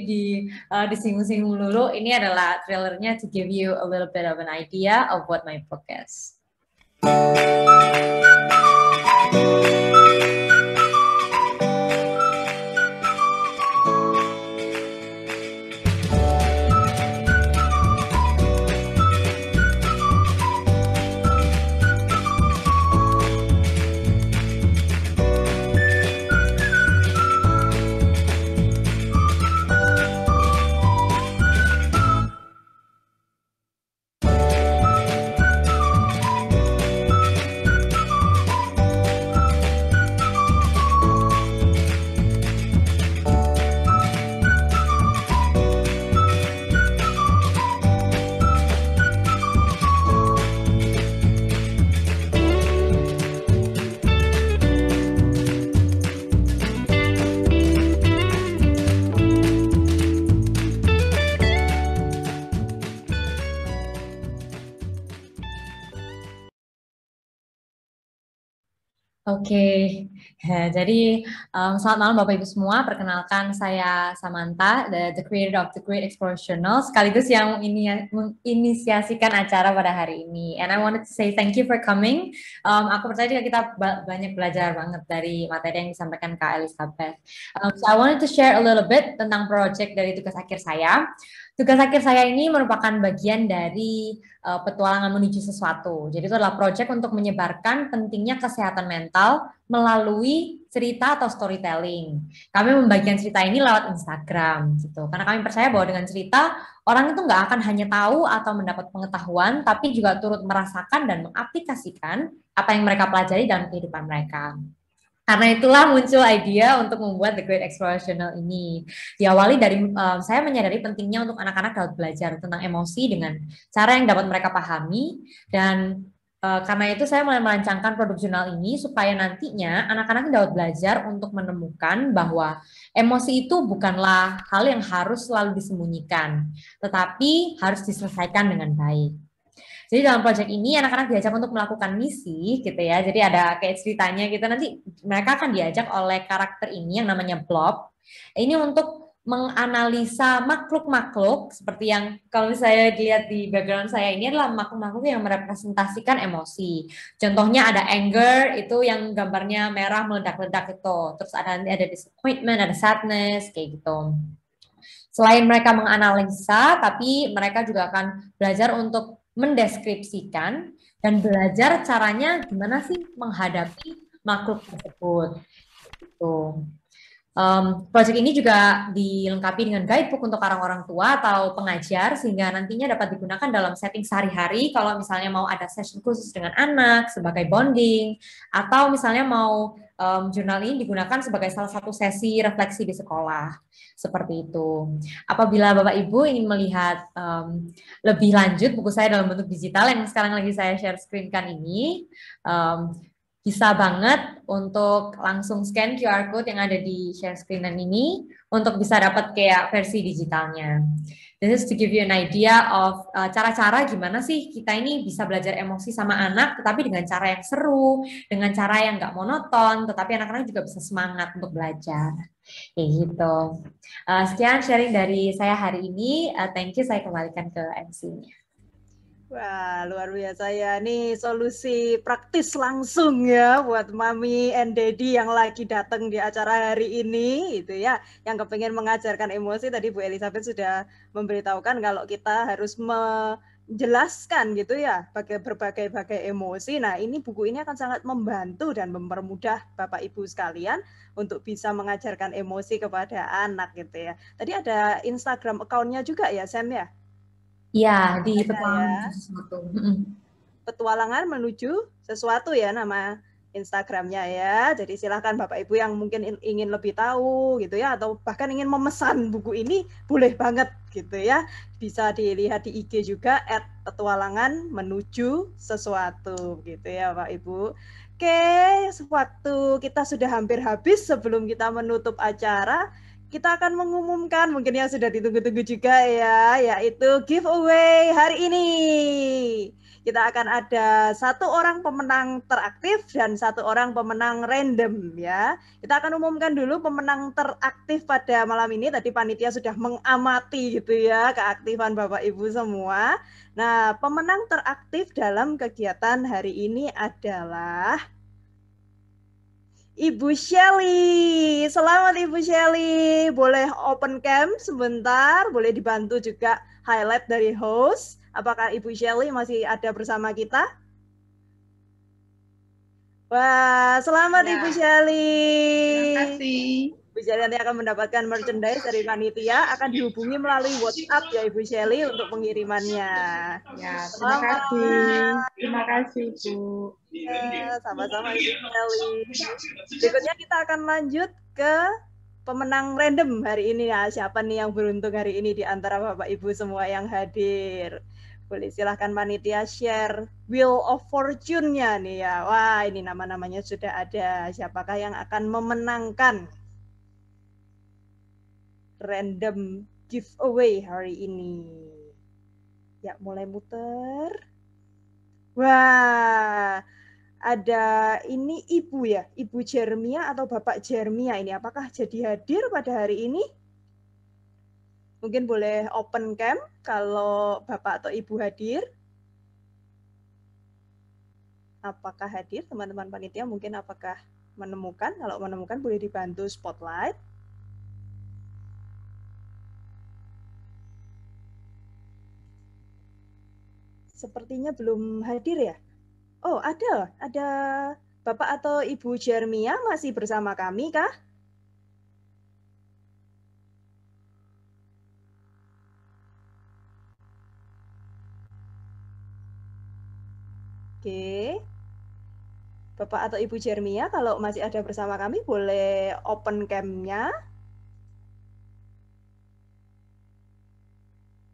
disinggung-singgung dulu. Ini adalah trailernya to give you a little bit of an idea of what my book is. Oke, jadi selamat malam Bapak Ibu semua. Perkenalkan saya Samantha, the creator of the Great Explorational, sekaligus yang menginisiasikan acara pada hari ini. And I wanted to say thank you for coming. Aku percaya juga kita banyak belajar banget dari materi yang disampaikan Kak Elizabeth. So I wanted to share a little bit tentang project dari tugas akhir saya. Tugas akhir saya ini merupakan bagian dari petualangan menuju sesuatu. Jadi itu adalah proyek untuk menyebarkan pentingnya kesehatan mental melalui cerita atau storytelling. Kami membagikan cerita ini lewat Instagram, gitu. Karena kami percaya bahwa dengan cerita orang itu nggak akan hanya tahu atau mendapat pengetahuan, tapi juga turut merasakan dan mengaplikasikan apa yang mereka pelajari dalam kehidupan mereka. Karena itulah muncul ide untuk membuat The Great Explorational ini. Diawali dari saya menyadari pentingnya untuk anak-anak dapat belajar tentang emosi dengan cara yang dapat mereka pahami, dan karena itu saya mulai merancangkan produk jurnal ini supaya nantinya anak-anak dapat belajar untuk menemukan bahwa emosi itu bukanlah hal yang harus selalu disembunyikan, tetapi harus diselesaikan dengan baik. Jadi dalam proyek ini anak-anak diajak untuk melakukan misi gitu ya. Jadi ada kayak ceritanya gitu, nanti mereka akan diajak oleh karakter ini yang namanya Blob. Ini untuk menganalisa makhluk-makhluk seperti yang kalau saya dilihat di background saya ini adalah makhluk-makhluk yang merepresentasikan emosi. Contohnya ada anger, itu yang gambarnya merah meledak-ledak itu. Terus ada disappointment, ada sadness kayak gitu. Selain mereka menganalisa, tapi mereka juga akan belajar untuk mendeskripsikan dan belajar caranya gimana sih menghadapi makhluk tersebut. Gitu. Proyek ini juga dilengkapi dengan guidebook untuk orang-orang tua atau pengajar sehingga nantinya dapat digunakan dalam setting sehari-hari kalau misalnya mau ada session khusus dengan anak sebagai bonding, atau misalnya mau jurnal ini digunakan sebagai salah satu sesi refleksi di sekolah. Seperti itu. Apabila Bapak Ibu ingin melihat lebih lanjut buku saya dalam bentuk digital yang sekarang lagi saya share screen-kan ini, bisa banget untuk langsung scan QR code yang ada di share screen-an ini untuk bisa dapat kayak versi digitalnya. This is to give you an idea of cara-cara gimana sih kita ini bisa belajar emosi sama anak, tetapi dengan cara yang seru, dengan cara yang nggak monoton, tetapi anak-anak juga bisa semangat untuk belajar. Kayak gitu. Sekian sharing dari saya hari ini. Thank you, saya kembalikan ke MC-nya. Wah, luar biasa ya. Ini solusi praktis langsung ya buat Mami and Daddy yang lagi datang di acara hari ini, gitu ya. Yang kepengen mengajarkan emosi, tadi Bu Elizabeth sudah memberitahukan kalau kita harus menjelaskan gitu ya, berbagai emosi. Nah, ini buku ini akan sangat membantu dan mempermudah Bapak Ibu sekalian untuk bisa mengajarkan emosi kepada anak gitu ya. Tadi ada Instagram account-nya juga ya, Sam ya? Iya, di petualangan sesuatu. Petualangan menuju sesuatu ya nama Instagramnya ya. Jadi silahkan Bapak Ibu yang mungkin ingin lebih tahu gitu ya, atau bahkan ingin memesan buku ini, boleh banget gitu ya. Bisa dilihat di IG juga @petualangan menuju sesuatu gitu ya Pak Ibu. Oke, waktu kita sudah hampir habis. Sebelum kita menutup acara, kita akan mengumumkan mungkin yang sudah ditunggu-tunggu juga ya, yaitu giveaway hari ini. Kita akan ada 1 orang pemenang teraktif dan 1 orang pemenang random ya. Kita akan umumkan dulu pemenang teraktif pada malam ini. Tadi panitia sudah mengamati gitu ya keaktifan Bapak Ibu semua. Nah, pemenang teraktif dalam kegiatan hari ini adalah Ibu Shelly. Selamat Ibu Shelly. Boleh open cam sebentar, boleh dibantu juga highlight dari host. Apakah Ibu Shelly masih ada bersama kita? Wah, selamat ya. Ibu Shelly. Terima kasih. Ibu Shelly nanti akan mendapatkan merchandise dari panitia, akan dihubungi melalui WhatsApp ya Ibu Shelly untuk pengirimannya. Ya, terima kasih. Terima kasih, Bu. Ya, sama-sama Ibu Shelly. Berikutnya kita akan lanjut ke pemenang random hari ini ya. Siapa nih yang beruntung hari ini di antara Bapak Ibu semua yang hadir? Boleh silahkan panitia share Wheel of Fortune-nya nih ya. Wah, ini nama-namanya sudah ada. Siapakah yang akan memenangkan random giveaway hari ini? Ya, mulai muter. Wah, ada ini Ibu ya, Ibu Jermia atau Bapak Jermia ini. Apakah jadi hadir pada hari ini? Mungkin boleh open cam kalau Bapak atau Ibu hadir. Apakah hadir teman-teman panitia? Mungkin apakah menemukan? Kalau menemukan boleh dibantu spotlight. Sepertinya belum hadir ya? Oh, ada Bapak atau Ibu Jermia masih bersama kami kah? Oke. Bapak atau Ibu Jermia kalau masih ada bersama kami boleh open cam-nya.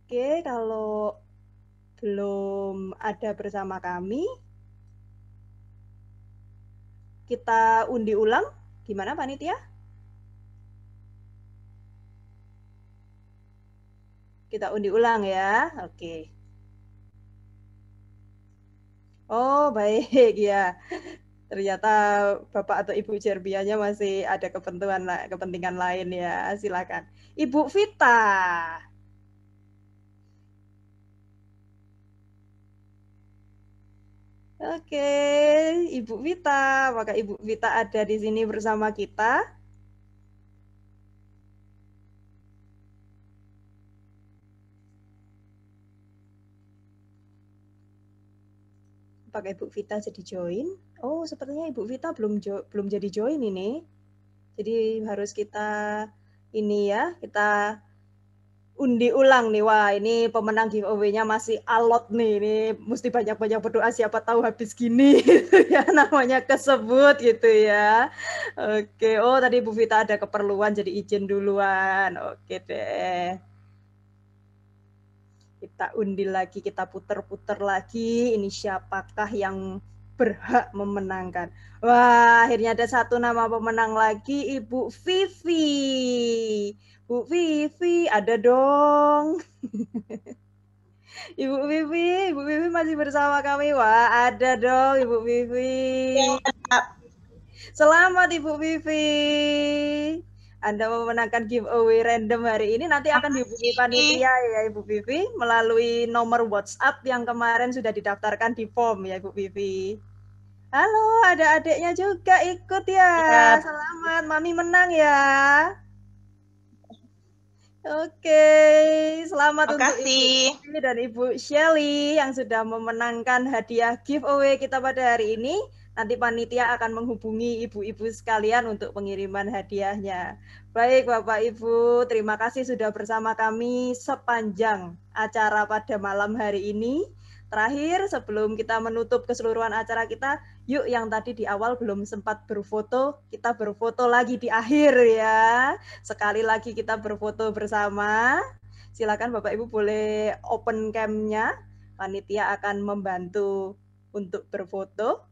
Oke, kalau belum ada bersama kami, kita undi ulang. Gimana panitia? Kita undi ulang ya. Oke. Oh, baik ya. Ternyata Bapak atau Ibu Jermianya masih ada kepentingan lain ya. Silakan. Ibu Vita. Oke, Ibu Vita, apakah Ibu Vita ada di sini bersama kita? Apakah Ibu Vita jadi join? Oh, sepertinya Ibu Vita belum jadi join ini. Jadi harus kita ini ya, kita undi ulang nih. Wah, ini pemenang giveaway-nya masih alot nih. Ini mesti banyak-banyak berdoa, siapa tahu habis gini gitu ya, namanya kesebut gitu ya. Oke, oh tadi Bu Vita ada keperluan jadi izin duluan. Oke deh. Kita undi lagi, kita puter-puter lagi. Ini siapakah yang berhak memenangkan? Wah, akhirnya ada satu nama pemenang lagi, Ibu Vivi. Bu Vivi, ada dong. Ibu Vivi masih bersama kami. Wah, ada dong Ibu Vivi. Selamat Ibu Vivi. Anda memenangkan giveaway random hari ini. Nanti akan dihubungi panitia ya Ibu Vivi melalui nomor WhatsApp yang kemarin sudah didaftarkan di form ya Ibu Vivi. Halo, ada adiknya juga ikut ya. Selamat, Mami menang ya. Oke, selamat untuk Ibu dan Ibu Shelly yang sudah memenangkan hadiah giveaway kita pada hari ini. Nanti panitia akan menghubungi ibu-ibu sekalian untuk pengiriman hadiahnya. Baik Bapak Ibu, terima kasih sudah bersama kami sepanjang acara pada malam hari ini. Terakhir, sebelum kita menutup keseluruhan acara kita, yuk yang tadi di awal belum sempat berfoto, kita berfoto lagi di akhir ya. Sekali lagi kita berfoto bersama. Silakan Bapak Ibu boleh open cam-nya. Panitia akan membantu untuk berfoto.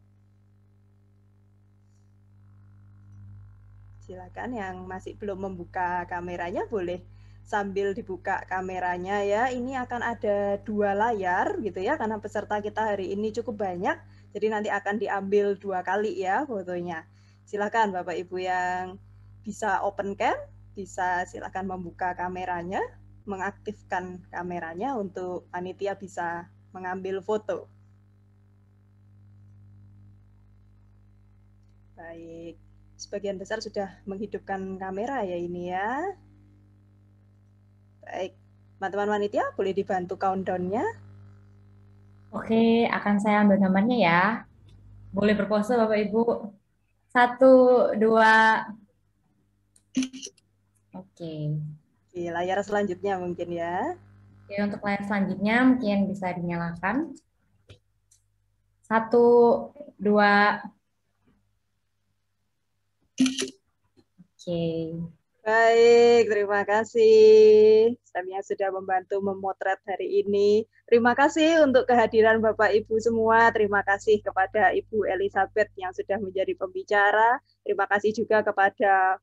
Silakan yang masih belum membuka kameranya boleh sambil dibuka kameranya ya. Ini akan ada 2 layar gitu ya, karena peserta kita hari ini cukup banyak. Jadi nanti akan diambil 2 kali ya fotonya. Silakan Bapak Ibu yang bisa open cam, bisa silakan membuka kameranya, mengaktifkan kameranya untuk panitia bisa mengambil foto. Baik, sebagian besar sudah menghidupkan kamera ya ini ya. Baik, teman-teman panitia boleh dibantu countdown-nya. Oke, akan saya ambil gambarnya ya. Boleh berpose Bapak Ibu. 1, 2. Oke. Oke, layar selanjutnya mungkin ya. Oke, untuk layar selanjutnya mungkin bisa dinyalakan. 1, 2. Oke. Baik, terima kasih. Saya sudah membantu memotret hari ini. Terima kasih untuk kehadiran Bapak Ibu semua. Terima kasih kepada Ibu Elizabeth yang sudah menjadi pembicara. Terima kasih juga kepada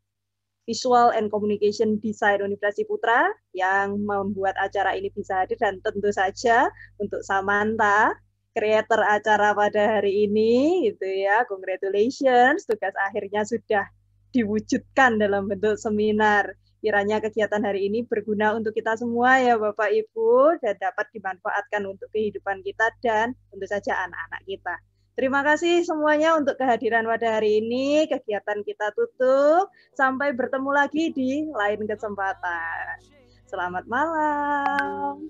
Visual and Communication Design Universitas Putra yang membuat acara ini bisa hadir, dan tentu saja untuk Samantha creator acara pada hari ini gitu ya. Congratulations, tugas akhirnya sudah diwujudkan dalam bentuk seminar. Kiranya kegiatan hari ini berguna untuk kita semua ya Bapak Ibu dan dapat dimanfaatkan untuk kehidupan kita dan tentu saja anak-anak kita. Terima kasih semuanya untuk kehadiran pada hari ini. Kegiatan kita tutup. Sampai bertemu lagi di lain kesempatan. Selamat malam.